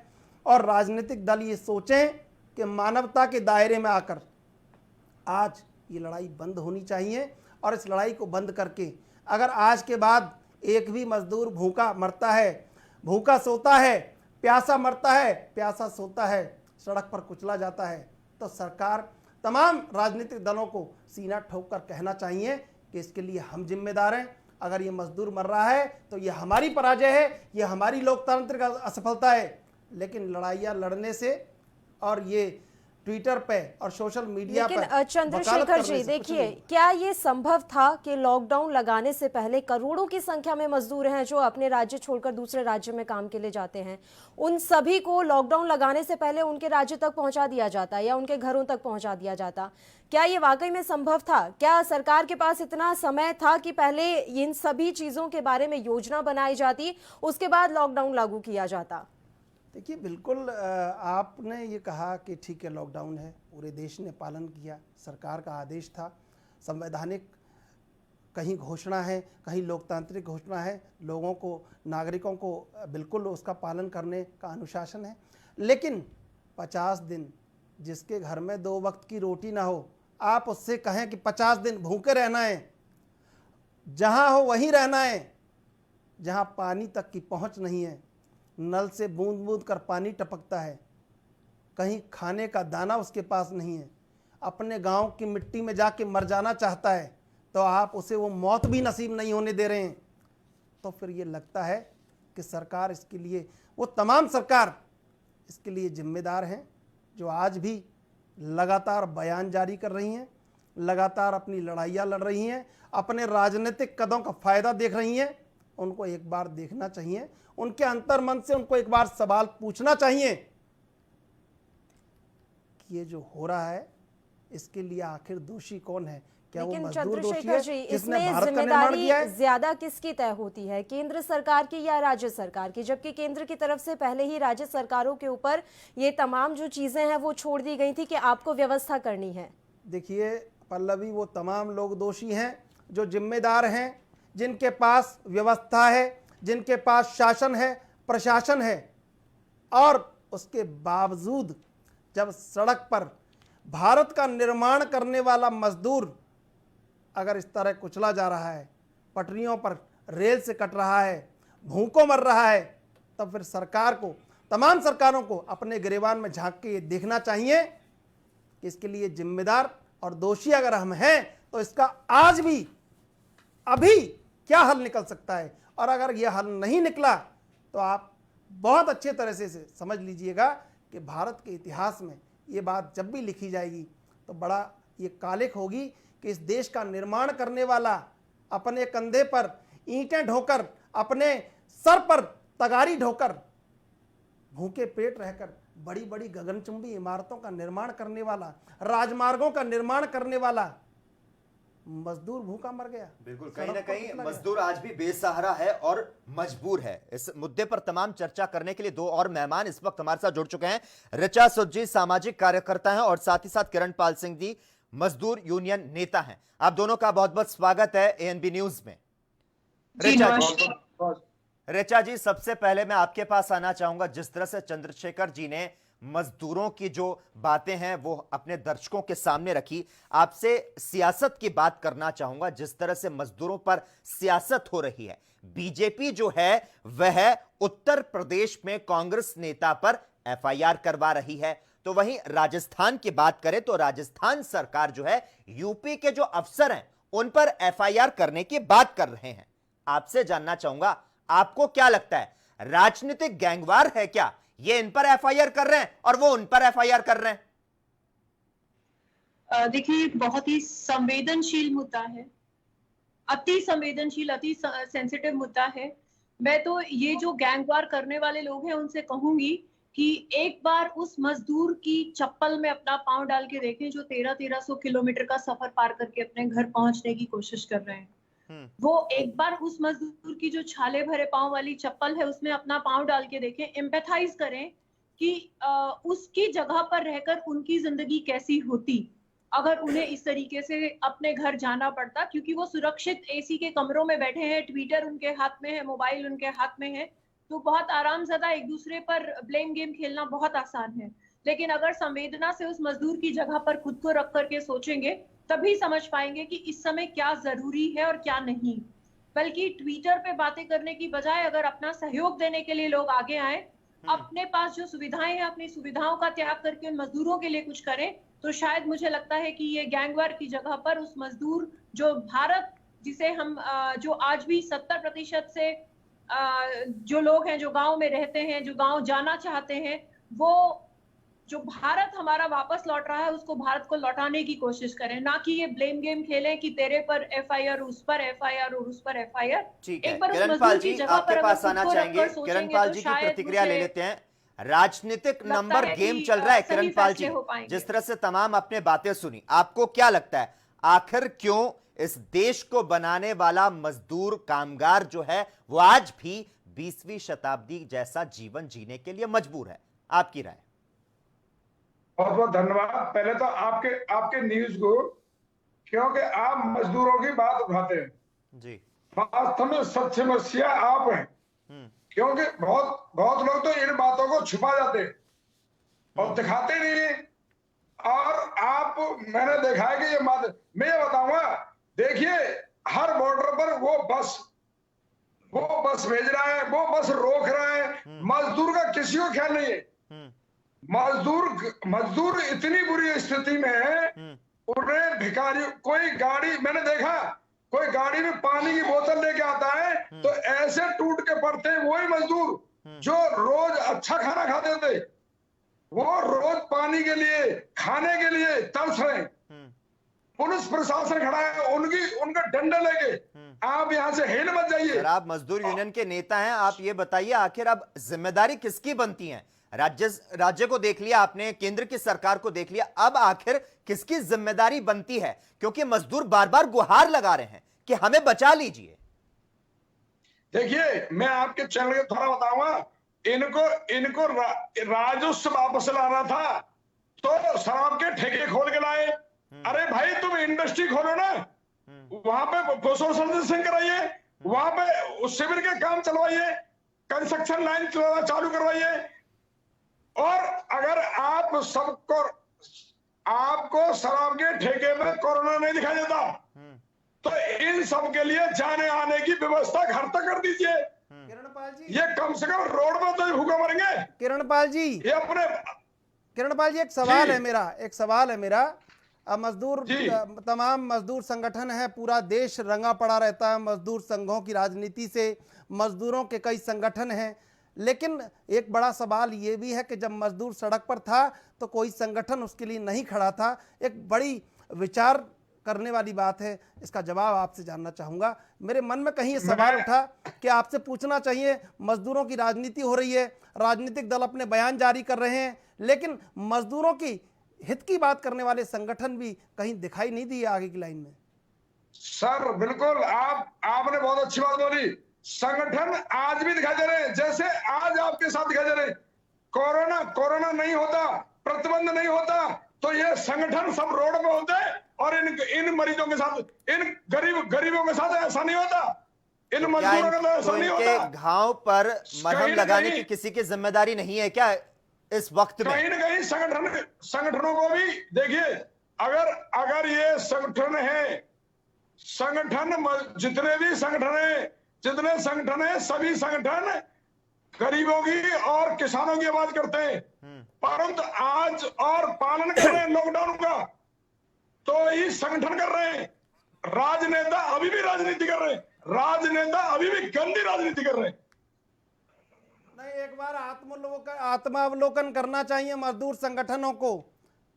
और राजनीतिक दल ये सोचें कि मानवता के दायरे में आकर आज ये लड़ाई बंद होनी चाहिए। और इस लड़ाई को बंद करके अगर आज के बाद एक भी मजदूर भूखा मरता है, भूखा सोता है, प्यासा मरता है, प्यासा सोता है, सड़क पर कुचला जाता है, तो सरकार तमाम राजनीतिक दलों को सीना ठोक कर कहना चाहिए कि इसके लिए हम जिम्मेदार हैं। अगर ये मजदूर मर रहा है तो ये हमारी पराजय है, ये हमारी लोकतंत्र का असफलता है। लेकिन लड़ाइयाँ लड़ने से और ये ट्विटर पे और सोशल मीडिया लेकिन पर चंद्रशेखर जी देखिए, क्या ये संभव था कि लॉकडाउन लगाने से पहले करोड़ों की संख्या में मजदूर हैं जो अपने राज्य छोड़कर दूसरे राज्य में काम के लिए जाते हैं, उन सभी को लॉकडाउन लगाने से पहले उनके राज्य तक पहुंचा दिया जाता या उनके घरों तक पहुंचा दिया जाता? क्या ये वाकई में संभव था? क्या सरकार के पास इतना समय था कि पहले इन सभी चीजों के बारे में योजना बनाई जाती, उसके बाद लॉकडाउन लागू किया जाता? देखिए, बिल्कुल आपने ये कहा कि ठीक है, लॉकडाउन है, पूरे देश ने पालन किया, सरकार का आदेश था, संवैधानिक कहीं घोषणा है, कहीं लोकतांत्रिक घोषणा है, लोगों को, नागरिकों को बिल्कुल उसका पालन करने का अनुशासन है। लेकिन 50 दिन जिसके घर में 2 वक्त की रोटी ना हो, आप उससे कहें कि 50 दिन भूखे रहना है, जहाँ हो वहीं रहना है, जहाँ पानी तक की पहुँच नहीं है, नल से बूंद बूंद कर पानी टपकता है, कहीं खाने का दाना उसके पास नहीं है, अपने गांव की मिट्टी में जाके मर जाना चाहता है, तो आप उसे वो मौत भी नसीब नहीं होने दे रहे हैं। तो फिर ये लगता है कि सरकार इसके लिए, वो तमाम सरकार इसके लिए जिम्मेदार हैं जो आज भी लगातार बयान जारी कर रही हैं, लगातार अपनी लड़ाइयाँ लड़ रही हैं, अपने राजनीतिक कदों का फ़ायदा देख रही हैं। उनको एक बार देखना चाहिए, उनके अंतर्मन से उनको एक बार सवाल पूछना चाहिए कि ये जो हो रहा है इसके लिए आखिर दोषी कौन है? क्या वो मजदूर दोषी है जिसने भारत का निर्माण किया है? ज्यादा किसकी तय होती है, केंद्र सरकार की या राज्य सरकार की? जबकि केंद्र की तरफ से पहले ही राज्य सरकारों के ऊपर ये तमाम जो चीजें हैं वो छोड़ दी गई थी कि आपको व्यवस्था करनी है। देखिए पल्लवी, वो तमाम लोग दोषी हैं जो जिम्मेदार हैं, जिनके पास व्यवस्था है, जिनके पास शासन है, प्रशासन है, और उसके बावजूद जब सड़क पर भारत का निर्माण करने वाला मजदूर अगर इस तरह कुचला जा रहा है, पटरियों पर रेल से कट रहा है, भूखों मर रहा है, तब फिर सरकार को, तमाम सरकारों को अपने गिरेबान में झांक के ये देखना चाहिए कि इसके लिए जिम्मेदार और दोषी अगर हम हैं तो इसका आज भी, अभी क्या हल निकल सकता है। और अगर यह हल नहीं निकला तो आप बहुत अच्छे तरह से समझ लीजिएगा कि भारत के इतिहास में ये बात जब भी लिखी जाएगी तो बड़ा ये कालिक होगी कि इस देश का निर्माण करने वाला अपने कंधे पर ईंटें ढोकर, अपने सर पर तगारी ढोकर, भूखे पेट रहकर बड़ी बड़ी गगनचुंबी इमारतों का निर्माण करने वाला, राजमार्गों का निर्माण करने वाला मजदूर भूखा मर गया। बिल्कुल, कहीं ना कहीं मजदूर आज भी बेसहारा है और मजबूर है। इस मुद्दे पर तमाम चर्चा करने के लिए 2 और मेहमान इस वक्त हमारे साथ जुड़ चुके हैं। ऋचा सुद जी सामाजिक कार्यकर्ता हैं और साथ ही साथ किरण पाल सिंह जी मजदूर यूनियन नेता हैं। आप दोनों का बहुत बहुत स्वागत है एएनबी न्यूज में। ऋचा जी, सबसे पहले मैं आपके पास आना चाहूंगा। जिस तरह से चंद्रशेखर जी ने मजदूरों की जो बातें हैं वो अपने दर्शकों के सामने रखी, आपसे सियासत की बात करना चाहूंगा। जिस तरह से मजदूरों पर सियासत हो रही है, बीजेपी जो है वह उत्तर प्रदेश में कांग्रेस नेता पर एफआईआर करवा रही है, तो वहीं राजस्थान की बात करें तो राजस्थान सरकार जो है यूपी के जो अफसर हैं उन पर एफआईआर करने की बात कर रहे हैं। आपसे जानना चाहूंगा, आपको क्या लगता है, राजनीतिक गैंगवार है क्या? ये इन पर एफआईआर कर रहे हैं और वो उन पर एफआईआर कर रहे हैं। देखिए, बहुत ही संवेदनशील मुद्दा है, अति संवेदनशील, अति सेंसिटिव मुद्दा है। मैं तो ये जो गैंगवार करने वाले लोग हैं उनसे कहूंगी कि एक बार उस मजदूर की चप्पल में अपना पांव डाल के देखें जो 1300 किलोमीटर का सफर पार करके अपने घर पहुंचने की कोशिश कर रहे हैं। वो एक बार उस मजदूर की जो छाले भरे पांव वाली चप्पल है उसमें अपना पांव डाल के देखें, एम्पैथाइज करें कि उसकी जगह पर रहकर उनकी जिंदगी कैसी होती अगर उन्हें इस तरीके से अपने घर जाना पड़ता, क्योंकि वो सुरक्षित एसी के कमरों में बैठे हैं, ट्विटर उनके हाथ में है, मोबाइल उनके हाथ में है, तो बहुत आरामज़दा एक दूसरे पर ब्लेम गेम खेलना बहुत आसान है। लेकिन अगर संवेदना से उस मजदूर की जगह पर खुद को रख करके सोचेंगे तभी समझ पाएंगे कि इस समय क्या जरूरी है और क्या नहीं। बल्कि ट्विटर पे बातें करने की बजाय अगर अपना सहयोग देने के लिए लोग आगे आए, अपने पास जो सुविधाएं हैं अपनी सुविधाओं का त्याग करके उन मजदूरों के लिए कुछ करें, तो शायद मुझे लगता है कि ये गैंगवार की जगह पर उस मजदूर जो भारत जिसे हम जो आज भी 70% से जो लोग हैं जो गांव में रहते हैं, जो गांव जाना चाहते हैं, वो जो भारत हमारा वापस लौट रहा है उसको भारत को लौटाने की कोशिश करें, ना कि ये ब्लेम गेम खेलें कि तेरे पर एफआईआर, उस पर एफआईआर और उस पर एफआईआर। ठीक है, एक बार उस किरण मजदूर पाल की जी जगह पर आपके अगर पास खुद आना को चाहेंगे। रखकर किरण सोचेंगे पाल तो जी की शायद प्रतिक्रिया ले मुझे लेते हैं। राजनीतिक लगता नंबर है गेम कि, चल रहा है। सही किरण पाल जी, फैसले हो पाएंगे। जिस तरह से तमाम आपने बातें सुनी, आपको क्या लगता है आखिर क्यों इस देश को बनाने वाला मजदूर कामगार जो है वो आज भी 20वीं शताब्दी जैसा जीवन जीने के लिए मजबूर है? आपकी राय। बहुत बहुत धन्यवाद। पहले तो आपके न्यूज को, क्योंकि आप मजदूरों की बात उठाते हैं जी, वास्तव में सच समस्या आप हैं, क्योंकि बहुत लोग तो इन बातों को छुपा जाते हैं और दिखाते नहीं है। और आप, मैंने देखा है कि ये मैं ये बताऊंगा, देखिए हर बॉर्डर पर वो बस भेज रहा है, वो बस रोक रहा है, मजदूर का किसी को ख्याल नहीं है। मजदूर इतनी बुरी स्थिति में है, उन्हें भिखारी, कोई गाड़ी, मैंने देखा कोई गाड़ी में पानी की बोतल लेके आता है तो ऐसे टूट के पड़ते हैं वही मजदूर जो रोज अच्छा खाना खाते थे, वो रोज पानी के लिए, खाने के लिए तरस रहे। पुलिस प्रशासन खड़ा है उनका डंडा लेके, आप यहां से हिल मत जाइए। सर, आप मजदूर यूनियन के नेता हैं, आप ये बताइए आखिर अब जिम्मेदारी किसकी बनती है? राज्य को देख लिया आपने, केंद्र की सरकार को देख लिया, अब आखिर किसकी जिम्मेदारी बनती है? क्योंकि मजदूर बार बार गुहार लगा रहे हैं कि हमें बचा लीजिए। देखिए, मैं आपके चैनल के थोड़ा बताऊंगा, इनको राजस्व वापस लाना था तो शराब के ठेके खोल के लाए। अरे भाई, तुम इंडस्ट्री खोलो ना, वहां पे सोशल डिस्टेंसिंग कराइए, वहां पे सिविल के काम चलवाइए, कंस्ट्रक्शन लाइन चालू करवाइए। और अगर आपको शराब के ठेके में कोरोना नहीं दिखाई देता तो इन सब के लिए जाने आने की व्यवस्था घर तक कर दीजिए। किरणपाल जी, ये कम से कम रोड में तो भूखे मरेंगे। किरणपाल जी, ये अपने किरणपाल जी, एक सवाल है मेरा। मजदूर, तमाम मजदूर संगठन है, पूरा देश रंगा पड़ा रहता है मजदूर संघों की राजनीति से, मजदूरों के कई संगठन हैं, लेकिन एक बड़ा सवाल ये भी है कि जब मजदूर सड़क पर था तो कोई संगठन उसके लिए नहीं खड़ा था। एक बड़ी विचार करने वाली बात है, इसका जवाब आपसे जानना चाहूंगा। मेरे मन में कहीं ये सवाल उठा कि आपसे पूछना चाहिए, मजदूरों की राजनीति हो रही है, राजनीतिक दल अपने बयान जारी कर रहे हैं, लेकिन मजदूरों की हित की बात करने वाले संगठन भी कहीं दिखाई नहीं दिए आगे की लाइन में। सर बिल्कुल, आपने बहुत अच्छी बात बोली। संगठन आज भी दिखाई दे रहे हैं, जैसे आज आपके साथ दिखाई दे रहे हैं। कोरोना नहीं होता, प्रतिबंध नहीं होता तो ये संगठन सब रोड पे होते और इन मरीजों के साथ, इन गरीबों के साथ ऐसा नहीं होता, इन मजदूरों के साथ ऐसा नहीं होता। घाव पर मरहम लगाने की किसी की जिम्मेदारी नहीं है क्या इस वक्त में? कहीं न कहीं संगठनों को भी देखिए, अगर ये संगठन है, जितने संगठन है सभी संगठन गरीबों की और किसानों की आवाज करते हैं, परंतु आज और पालन कर रहे हैं लॉकडाउन का तो ये संगठन कर रहे हैं। राजनेता अभी भी राजनीति कर रहे हैं, राजनेता अभी भी गंदी राजनीति कर रहे हैं। नहीं, एक बार आत्मावलोकन करना चाहिए मजदूर संगठनों को,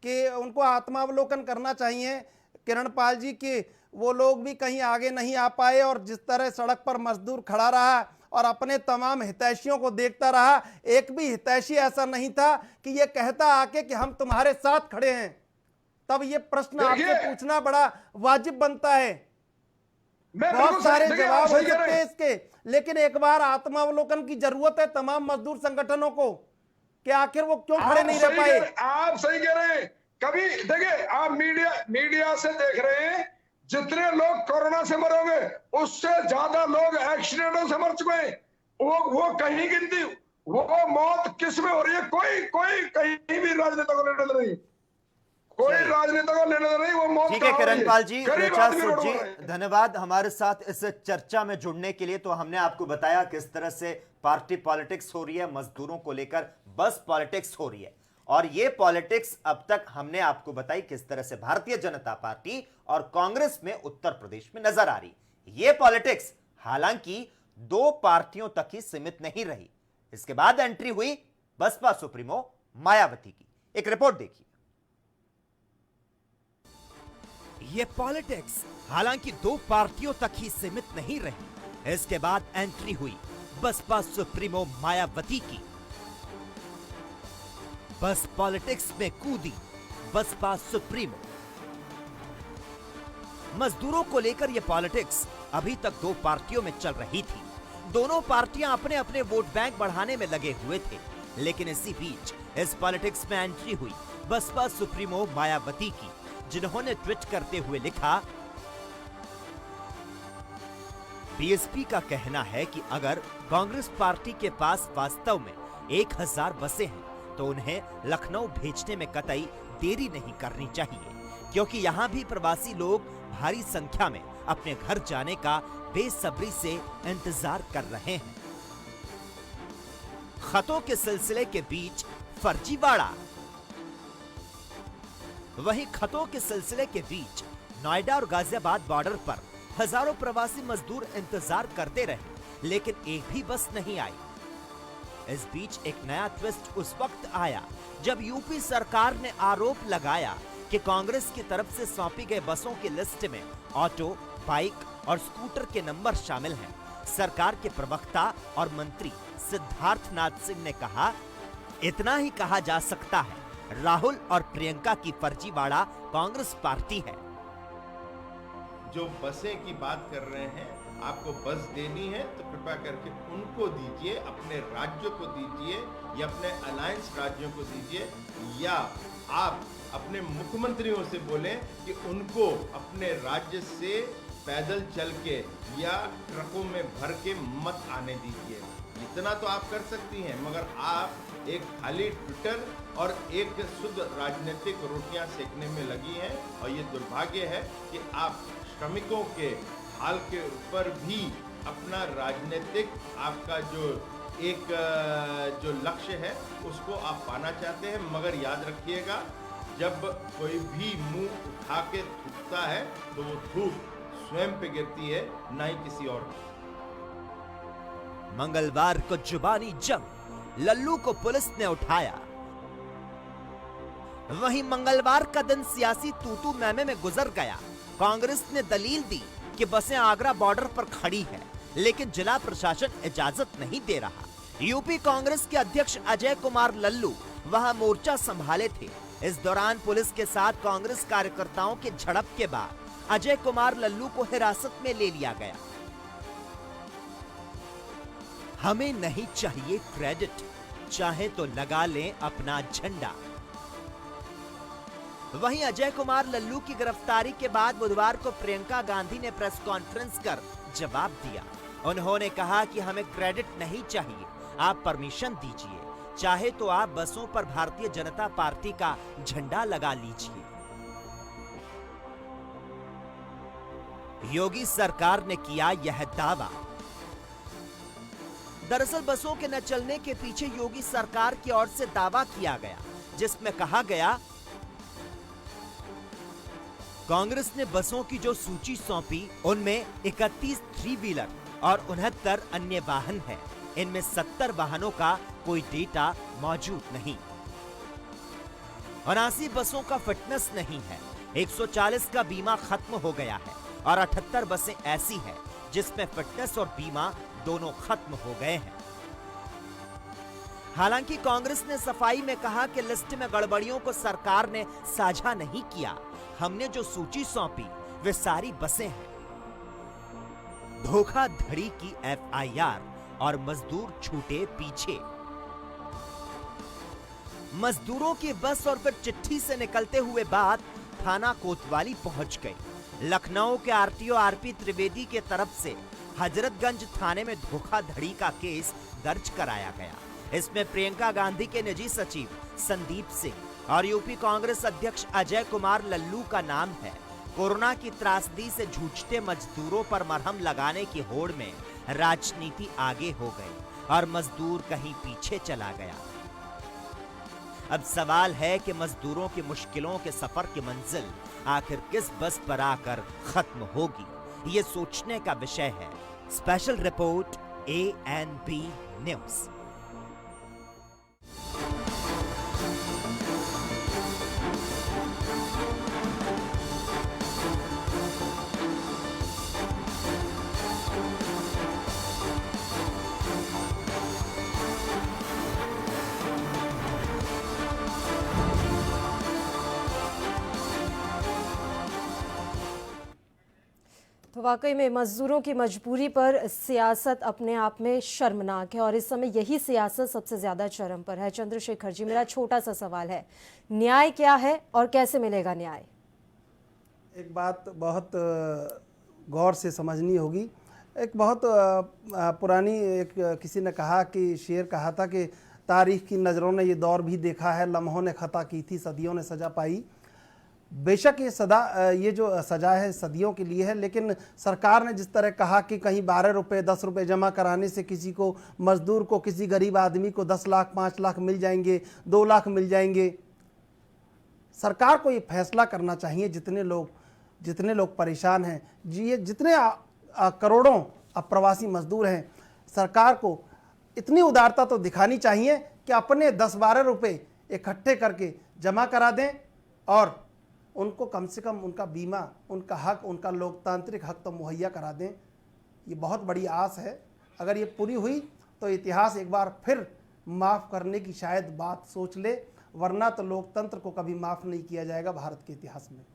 कि उनको आत्मावलोकन करना चाहिए किरणपाल जी, कि वो लोग भी कहीं आगे नहीं आ पाए और जिस तरह सड़क पर मजदूर खड़ा रहा और अपने तमाम हितैषियों को देखता रहा, एक भी हितैषी ऐसा नहीं था कि ये कहता आके कि हम तुम्हारे साथ खड़े हैं। तब ये प्रश्न आपसे पूछना बड़ा वाजिब बनता है। बहुत सारे जवाब हो सकते हैं इसके, लेकिन एक बार आत्मावलोकन की जरूरत है तमाम मजदूर संगठनों को कि आखिर वो क्यों खड़े नहीं रह पाए। आप सही कह रहे हैं। कभी देखिए, आप मीडिया से देख रहे हैं, जितने लोग कोरोना से मरोगे उससे ज्यादा लोग एक्सीडेंटों से मर चुके हैं। वो कहीं गिनती, वो मौत किस में हो रही है? कोई कहीं भी राजनेता को लेने नहीं, कोई राजनेता को लेने नहीं, वो मौत। ठीक है किरणपाल जी, धन्यवाद हमारे साथ इस चर्चा में जुड़ने के लिए। तो हमने आपको बताया किस तरह से पार्टी पॉलिटिक्स हो रही है, मजदूरों को लेकर बस पॉलिटिक्स हो रही है, और ये पॉलिटिक्स अब तक हमने आपको बताई किस तरह से भारतीय जनता पार्टी और कांग्रेस में उत्तर प्रदेश में नजर आ रही। ये पॉलिटिक्स हालांकि 2 पार्टियों तक ही सीमित नहीं रही, इसके बाद एंट्री हुई बसपा सुप्रीमो मायावती की। एक रिपोर्ट देखिए। ये पॉलिटिक्स हालांकि 2 पार्टियों तक ही सीमित नहीं रही। इसके बाद एंट्री हुई बसपा सुप्रीमो मायावती की। बस पॉलिटिक्स में कूदी बसपा सुप्रीमो। मजदूरों को लेकर यह पॉलिटिक्स अभी तक 2 पार्टियों में चल रही थी। दोनों पार्टियां अपने अपने वोट बैंक बढ़ाने में लगे हुए थे, लेकिन इसी बीच इस पॉलिटिक्स में एंट्री हुई बसपा सुप्रीमो मायावती की, जिन्होंने ट्वीट करते हुए लिखा, बीएसपी का कहना है कि अगर कांग्रेस पार्टी के पास वास्तव में 1000 बसें हैं तो उन्हें लखनऊ भेजने में कतई देरी नहीं करनी चाहिए, क्योंकि यहाँ भी प्रवासी लोग भारी संख्या में अपने घर जाने का बेसब्री से इंतजार कर रहे हैं। खतों के सिलसिले के बीच फर्जीवाड़ा। वहीं खतों के सिलसिले के बीच नोएडा और गाजियाबाद बॉर्डर पर हजारों प्रवासी मजदूर इंतजार करते रहे, लेकिन एक भी बस नहीं आई। इस बीच एक नया ट्विस्ट उस वक्त आया जब यूपी सरकार ने आरोप लगाया कि कांग्रेस की तरफ से सौंपी गई बसों की लिस्ट में ऑटो, बाइक और स्कूटर के नंबर शामिल हैं। सरकार के प्रवक्ता और मंत्री सिद्धार्थनाथ सिंह ने कहा, इतना ही कहा जा सकता है, राहुल और प्रियंका की फर्जीवाड़ा कांग्रेस पार्टी है। जो बसें की बात कर रहे हैं, आपको बस देनी है तो कृपया करके उनको दीजिए, अपने राज्यों को दीजिए या अपने अलायंस राज्यों को दीजिए, या आप अपने मुख्यमंत्रियों से बोलें कि उनको अपने राज्य से पैदल चल के या ट्रकों में भर के मत आने दीजिए। इतना तो आप कर सकती हैं, मगर आप एक खाली ट्विटर और एक शुद्ध राजनीतिक रोटियां सेकने में लगी हैं। और ये दुर्भाग्य है कि आप श्रमिकों के हाल के ऊपर भी अपना राजनीतिक आपका जो लक्ष्य है उसको आप पाना चाहते हैं। मगर याद रखिएगा, जब कोई भी मुंह उठा के थूकता है तो वो थूक स्वयं पे गिरती है, ना ही किसी और। मंगलवार को जुबानी जंग, लल्लू को पुलिस ने उठाया। वहीं मंगलवार का दिन सियासी तूतू मैमे में गुजर गया। कांग्रेस ने दलील दी कि बसें आगरा बॉर्डर पर खड़ी है, लेकिन जिला प्रशासन इजाजत नहीं दे रहा। यूपी कांग्रेस के अध्यक्ष अजय कुमार लल्लू वहां मोर्चा संभाले थे। इस दौरान पुलिस के साथ कांग्रेस कार्यकर्ताओं की झड़प के बाद अजय कुमार लल्लू को हिरासत में ले लिया गया। हमें नहीं चाहिए क्रेडिट, चाहे तो लगा लें अपना झंडा। वहीं अजय कुमार लल्लू की गिरफ्तारी के बाद बुधवार को प्रियंका गांधी ने प्रेस कॉन्फ्रेंस कर जवाब दिया। उन्होंने कहा कि हमें क्रेडिट नहीं चाहिए, आप परमिशन दीजिए, चाहे तो आप बसों पर भारतीय जनता पार्टी का झंडा लगा लीजिए। योगी सरकार ने किया यह दावा। दरअसल बसों के न चलने के पीछे योगी सरकार की ओर से दावा किया गया, जिसमें कहा गया, कांग्रेस ने बसों की जो सूची सौंपी उनमें 31 थ्री व्हीलर और 69 अन्य वाहन हैं। इनमें 70 वाहनों का कोई डेटा मौजूद नहीं। 79 बसों का फिटनेस नहीं है। 140 का बीमा खत्म हो गया है और 78 बसें ऐसी हैं जिसमें फिटनेस और बीमा दोनों खत्म हो गए हैं। हालांकि कांग्रेस ने सफाई में कहा कि लिस्ट में गड़बड़ियों को सरकार ने साझा नहीं किया। हमने जो सूची सौंपी वे सारी बसें हैं। धोखाधड़ी की एफआईआर और मजदूर छूटे पीछे। मजदूरों की बस और फिर चिट्ठी से निकलते हुए बात थाना कोतवाली पहुंच गई। लखनऊ के आरटीओ आरपी त्रिवेदी के तरफ से हजरतगंज थाने में धोखाधड़ी का केस दर्ज कराया गया। इसमें प्रियंका गांधी के निजी सचिव संदीप सिंह और यूपी कांग्रेस अध्यक्ष अजय कुमार लल्लू का नाम है। कोरोना की त्रासदी से जूझते मजदूरों पर मरहम लगाने की होड़ में राजनीति आगे हो गई और मजदूर कहीं पीछे चला गया। अब सवाल है कि मजदूरों की मुश्किलों के सफर की मंजिल आखिर किस बस पर आकर खत्म होगी, ये सोचने का विषय है। Special report ANB news. वाकई में मजदूरों की मजबूरी पर सियासत अपने आप में शर्मनाक है और इस समय यही सियासत सबसे ज्यादा चरम पर है। चंद्रशेखर जी, मेरा छोटा सा सवाल है, न्याय क्या है और कैसे मिलेगा न्याय? एक बात बहुत गौर से समझनी होगी। एक बहुत पुरानी एक किसी ने कहा कि शेर कहा था कि तारीख की नज़रों ने ये दौर भी देखा है, लम्हों ने खता की थी, सदियों ने सजा पाई। बेशक ये जो सजा है सदियों के लिए है, लेकिन सरकार ने जिस तरह कहा कि कहीं 12 रुपये 10 रुपये जमा कराने से किसी को, मजदूर को, किसी गरीब आदमी को 10 लाख 5 लाख मिल जाएंगे, 2 लाख मिल जाएंगे। सरकार को ये फैसला करना चाहिए, जितने लोग परेशान हैं, ये जितने करोड़ों अप्रवासी मजदूर हैं, सरकार को इतनी उदारता तो दिखानी चाहिए कि अपने 10-12 रुपये इकट्ठे करके जमा करा दें और उनको कम से कम उनका बीमा, उनका हक, उनका लोकतांत्रिक हक तो मुहैया करा दें। ये बहुत बड़ी आस है। अगर ये पूरी हुई तो इतिहास एक बार फिर माफ़ करने की शायद बात सोच ले, वरना तो लोकतंत्र को कभी माफ़ नहीं किया जाएगा भारत के इतिहास में।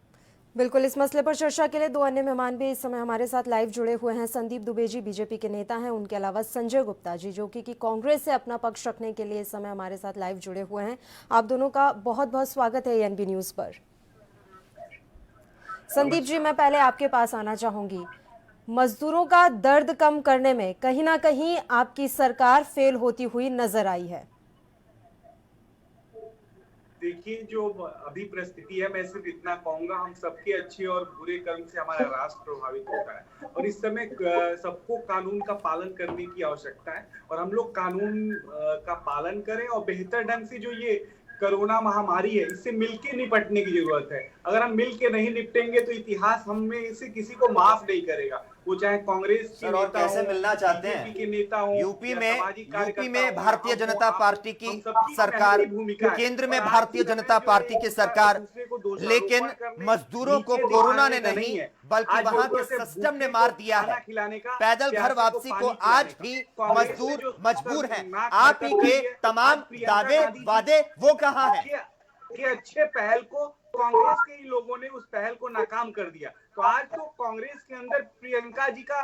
बिल्कुल, इस मसले पर चर्चा के लिए 2 अन्य मेहमान भी इस समय हमारे साथ लाइव जुड़े हुए हैं। संदीप दुबे जी बीजेपी के नेता हैं, उनके अलावा संजय गुप्ता जी जो कि कांग्रेस से अपना पक्ष रखने के लिए इस समय हमारे साथ लाइव जुड़े हुए हैं। आप दोनों का बहुत बहुत स्वागत है एएनबी न्यूज़ पर। संदीप जी, मैं पहले आपके पास आना चाहूंगी। मजदूरों का दर्द कम करने में कहीं ना कहीं आपकी सरकार फेल होती हुई नजर आई है। देखिए, जो अभी परिस्थिति है, मैं सिर्फ इतना कहूंगा, हम सबके अच्छे और बुरे कर्म से हमारा राष्ट्र प्रभावित होता है और इस समय सबको कानून का पालन करने की आवश्यकता है और हम लोग कानून का पालन करें और बेहतर ढंग से जो ये कोरोना महामारी है इससे मिलके निपटने की जरूरत है। अगर हम मिलके नहीं निपटेंगे तो इतिहास हमें से किसी को माफ नहीं करेगा, वो चाहे कांग्रेस के और कैसे मिलना चाहते हैं के नेता हो, यूपी में भारतीय जनता पार्टी की सरकार, केंद्र में भारतीय जनता पार्टी की सरकार, लेकिन मजदूरों को कोरोना ने नहीं बल्कि वहां के सिस्टम ने मार दिया है। पैदल घर वापसी को आज भी मजदूर मजबूर हैं। आप ही के तमाम दावे वादे वो कहाँ हैं? कि अच्छे पहल को कांग्रेस के ही लोगों ने उस पहल को नाकाम कर दिया। तो आज तो कांग्रेस के अंदर प्रियंका जी का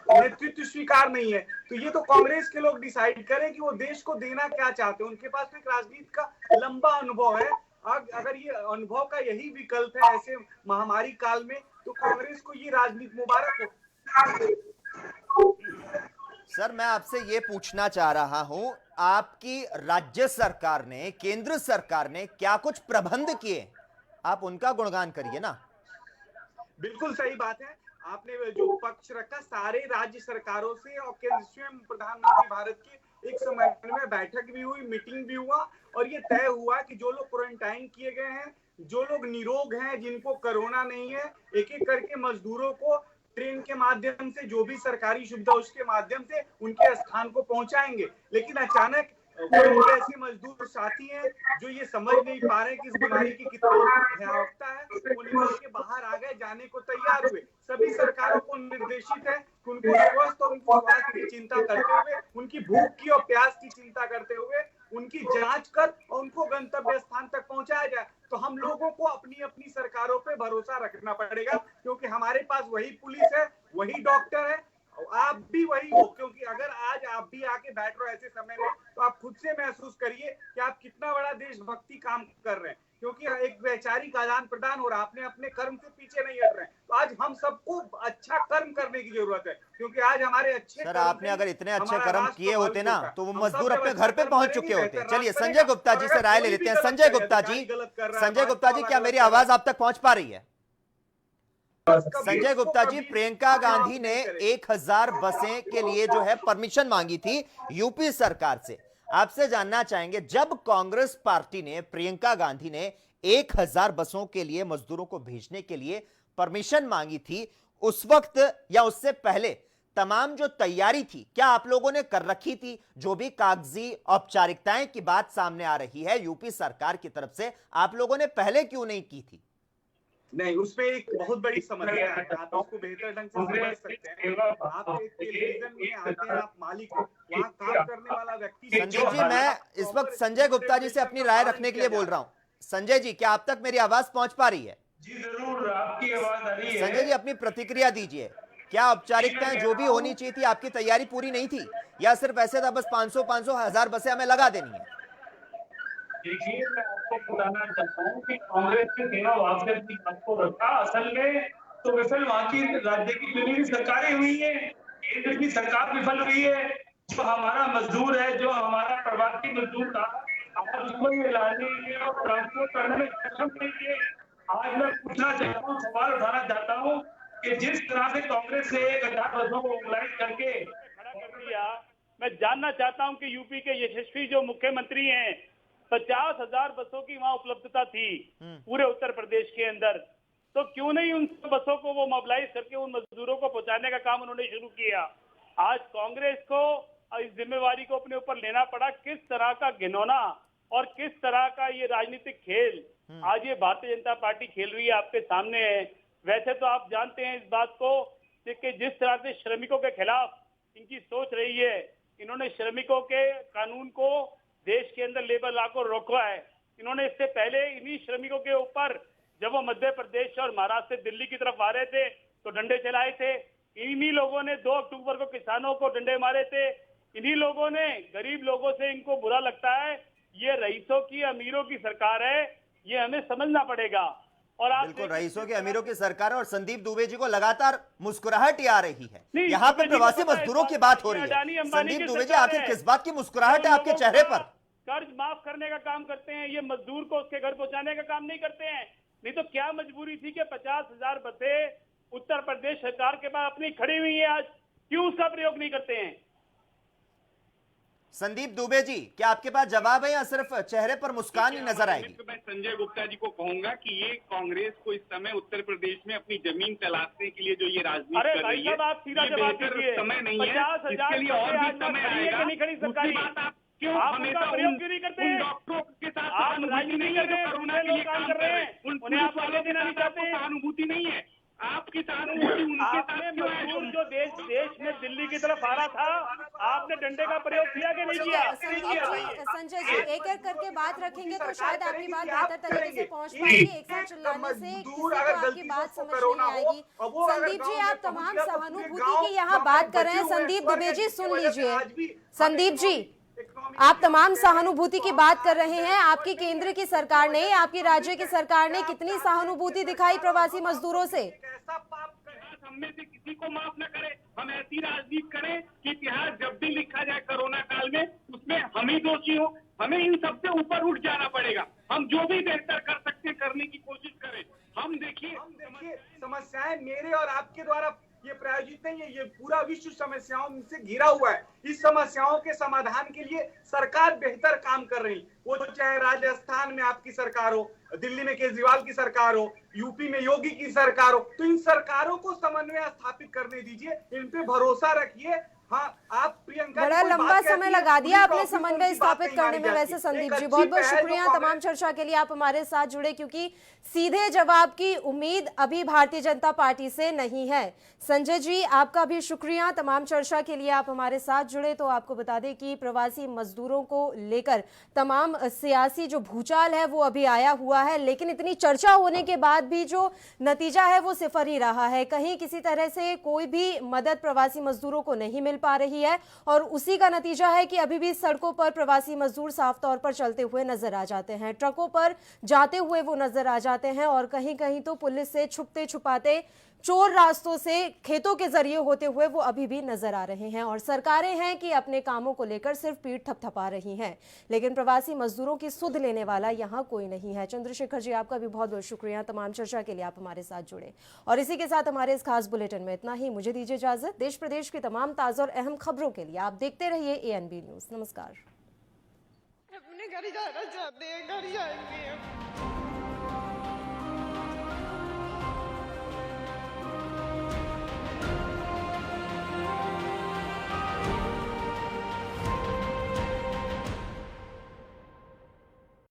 नेतृत्व स्वीकार नहीं है, तो ये तो कांग्रेस के लोग डिसाइड करें कि वो देश को देना क्या चाहते हैं। उनके पास तो एक राजनीति का लंबा अनुभव है। अगर ये अनुभव का यही विकल्प है ऐसे महामारी काल में, तो कांग्रेस को ये राजनीति मुबारक हो। सर, मैं आपसे ये पूछना चाह रहा हूं, आपकी राज्य सरकार ने, केंद्र सरकार ने क्या कुछ प्रबंध किए? आप उनका गुणगान करिए ना। बिल्कुल सही बात है, आपने जो पक्ष रखा सारे राज्य सरकारों से और केंद्र स्वयं प्रधानमंत्री भारत के एक समन्वय में बैठक भी हुई, मीटिंग भी हुआ और ये तय हुआ कि जो लोग क्वारंटाइन किए गए हैं, जो लोग निरोग हैं, जिनको कोरोना नहीं है, एक एक करके मजदूरों को ट्रेन के माध्यम से, जो भी सरकारी सुविधा उसके माध्यम से उनके स्थान को पहुंचाएंगे। लेकिन अचानक कोई ऐसे मजदूर साथी हैं जो ये समझ नहीं पा रहे कि इस बीमारी की कितनी भयावहता है, वो निकल के बाहर आ गए, जाने को तैयार हुए। सभी सरकारों को निर्देशित है कि उनको स्वस्थ और उनके स्वास्थ्य की चिंता करते हुए, उनकी भूख की और प्यास की चिंता करते हुए उनकी जांच कर और उनको गंतव्य स्थान तक पहुंचाया जाए। तो हम लोगों को अपनी अपनी सरकारों पे भरोसा रखना पड़ेगा, क्योंकि हमारे पास वही पुलिस है, वही डॉक्टर है, आप भी वही हो। क्योंकि अगर आज आप भी आके बैठ रहे हो ऐसे समय में, तो आप खुद से महसूस करिए कि आप कितना बड़ा देशभक्ति काम कर रहे हैं, क्योंकि एक वैचारिक आदान प्रदान हो रहा है, आपने अपने कर्म से पीछे नहीं हट रहे हैं। तो आज हम सबको अच्छा कर्म करने की जरूरत है, क्योंकि आज हमारे अच्छे सर, आपने अगर इतने अच्छे कर्म किए होते ना तो वो मजदूर अपने घर पे पहुंच चुके होते। चलिए संजय गुप्ता जी से राय ले लेते हैं। संजय गुप्ता जी, क्या मेरी आवाज आप तक पहुंच पा रही है? संजय गुप्ता जी, प्रियंका गांधी ने 1000 बसें के लिए जो है परमिशन मांगी थी यूपी सरकार से। आपसे जानना चाहेंगे, जब कांग्रेस पार्टी ने, प्रियंका गांधी ने 1000 बसों के लिए मजदूरों को भेजने के लिए परमिशन मांगी थी, उस वक्त या उससे पहले तमाम जो तैयारी थी क्या आप लोगों ने कर रखी थी? जो भी कागजी औपचारिकताएं की बात सामने आ रही है यूपी सरकार की तरफ से, आप लोगों ने पहले क्यों नहीं की थी? नहीं, उसमें एक बहुत बड़ी समस्या है, आप उसको बेहतर ढंग से समझ सकते हैं। आप एक टेलीविजन में आते हैं, आप मालिक हो, वहाँ काम करने वाला व्यक्ति। संजय जी, मैं इस वक्त संजय गुप्ता जी से अपनी राय रखने के लिए बोल रहा हूँ। संजय जी, क्या आप तक मेरी आवाज पहुंच पा रही है? जी जरूर, आपकी आवाज आ रही है। संजय जी अपनी प्रतिक्रिया दीजिए, क्या औपचारिकताएं जो भी होनी चाहिए थी आपकी तैयारी पूरी नहीं थी, या सिर्फ ऐसे था बस 500 1000 बसें हमें लगा देनी है? देखिए, मैं आपको बताना चाहता हूँ कि कांग्रेस ने बिना वापसी की बात को रखा। असल में तो विफल वहाँ की राज्य की चुनी हुई सरकारें हुई है, केंद्र की सरकार विफल हुई है। जो हमारा मजदूर है, जो हमारा प्रवासी मजदूर था, उसको ये लाने के और ट्रांसपोर्ट करने में सक्षम नहीं है। आज मैं पूछना चाहता हूँ, सवाल उठाना चाहता हूँ कि जिस तरह से कांग्रेस ने 1000 बसों को मोबिलाइज करके खड़ा कर दिया, मैं जानना चाहता हूँ कि यूपी के यशस्वी जो मुख्यमंत्री हैं, 50,000 बसों की वहां उपलब्धता थी पूरे उत्तर प्रदेश के अंदर, तो क्यों नहीं उन बसों को वो मोबिलाइज करके उन मजदूरों को पहुंचाने का काम उन्होंने शुरू किया। आज कांग्रेस को इस जिम्मेवारी को अपने ऊपर लेना पड़ा। किस तरह का घिनौना और किस तरह का ये राजनीतिक खेल आज ये भारतीय जनता पार्टी खेल रही है, आपके सामने है। वैसे तो आप जानते हैं इस बात को कि जिस तरह से श्रमिकों के खिलाफ इनकी सोच रही है, इन्होंने श्रमिकों के कानून को देश के अंदर लेबर लॉ को रोका है। इन्होंने इससे पहले इन्हीं श्रमिकों के ऊपर जब वो मध्य प्रदेश और महाराष्ट्र से दिल्ली की तरफ आ रहे थे तो डंडे चलाए थे। इन्हीं लोगों ने 2 अक्टूबर को किसानों को डंडे मारे थे। इन्हीं लोगों ने गरीब लोगों से, इनको बुरा लगता है। ये रईसों की अमीरों की सरकार है, ये हमें समझना पड़ेगा। और आप बिल्कुल रईसों के अमीरों की सरकार है और संदीप दुबे जी को लगातार मुस्कुराहट आ रही है। यहाँ पे प्रवासी मजदूरों की बात हो रही है। संदीप दुबे जी आखिर किस बात की मुस्कुराहट है आपके चेहरे पर? कर्ज माफ करने का काम करते हैं, ये मजदूर को उसके घर पहुंचाने का काम नहीं करते हैं। नहीं तो क्या मजबूरी थी कि 50,000 बसें उत्तर प्रदेश सरकार के पास अपनी खड़ी हुई है, आज क्यों उसका प्रयोग नहीं करते हैं? संदीप दुबे जी, क्या आपके पास जवाब है या सिर्फ चेहरे पर मुस्कान ही नजर आएगी? मैं संजय गुप्ता जी को कहूंगा कि ये कांग्रेस को इस समय उत्तर प्रदेश में अपनी जमीन तलाशने के लिए जो ये राजनीति कर रही है, ये बेहतर समय नहीं है। इसके लिए और भी समय आएगा। दूसरी बात, आप क्यों हमेशा उन डॉक्टरों के साथ सहानुभूति नहीं है जो कोरोना के लिए काम कर रहे हैं, उन पुलिस वालों के साथ आपको सहानुभूति नहीं है। आपकी सहानुभूति उनके साथ क्यों है जो देश में दिल्ली की तरफ आ रहा था, आपने डंडे का प्रयोग किया कि नहीं किया? संजय जी एक एक करके बात रखेंगे तो शायद आपकी बात बेहतर तरीके से पहुंच पाएगी। एक साथ चिल्लाने से किसी को आपकी बात समझ नहीं आएगी। संदीप जी, आप तमाम सहानुभूति की यहाँ बात कर रहे हैं। संदीप दुबे जी सुन लीजिए। संदीप जी, आप तमाम सहानुभूति की बात कर रहे हैं। आपकी केंद्र की सरकार ने, आपकी राज्य की सरकार ने कितनी सहानुभूति दिखाई प्रवासी मजदूरों से? हम में से किसी को माफ न करे। हम ऐसी राजनीति करें कि इतिहास जब भी लिखा जाए कोरोना काल में, उसमें हम ही दोषी हो। हमें इन सबसे ऊपर उठ जाना पड़ेगा। हम जो भी बेहतर कर सकते हैं करने की कोशिश करें। हम देखिए समस्याएं मेरे और आपके द्वारा ये प्रायोजित नहीं है, ये पूरा विश्व समस्याओं से घिरा हुआ है। इस समस्याओं के समाधान के लिए सरकार बेहतर काम कर रही, वो चाहे राजस्थान में आपकी सरकार हो, दिल्ली में केजरीवाल की सरकार हो, यूपी में योगी की सरकार हो, तो इन सरकारों को समन्वय स्थापित करने दीजिए, इन पे भरोसा रखिए। हाँ, आप प्रियंका बड़ा लंबा समय लगा दिया आपने समन्वय स्थापित करने में। वैसे संदीप जी बहुत बहुत शुक्रिया तमाम चर्चा के लिए आप हमारे साथ जुड़े, क्योंकि सीधे जवाब की उम्मीद अभी भारतीय जनता पार्टी से नहीं है। संजय जी आपका भी शुक्रिया तमाम चर्चा के लिए आप हमारे साथ जुड़े। तो आपको बता दें कि प्रवासी मजदूरों को लेकर तमाम सियासी जो भूचाल है वो अभी आया हुआ है, लेकिन इतनी चर्चा होने के बाद भी जो नतीजा है वो सिफर ही रहा है। कहीं किसी तरह से कोई भी मदद प्रवासी मजदूरों को नहीं मिल पा रही है और उसी का नतीजा है कि अभी भी सड़कों पर प्रवासी मजदूर साफ तौर पर चलते हुए नजर आ जाते हैं, ट्रकों पर जाते हुए वो नजर आ जाते हैं और कहीं कहीं तो पुलिस से छुपते छुपाते चोर रास्तों से खेतों के जरिए होते हुए वो अभी भी नजर आ रहे हैं। और सरकारें हैं कि अपने कामों को लेकर सिर्फ पीठ थपथपा रही हैं, लेकिन प्रवासी मजदूरों की सुध लेने वाला यहाँ कोई नहीं है। चंद्रशेखर जी आपका भी बहुत बहुत शुक्रिया तमाम चर्चा के लिए आप हमारे साथ जुड़े। और इसी के साथ हमारे इस खास बुलेटिन में इतना ही। मुझे दीजिए इजाजत। देश प्रदेश की तमाम ताजा और अहम खबरों के लिए आप देखते रहिए ANB न्यूज। नमस्कार। अपने घर जाना चाहते हैं, घर जाएंगे।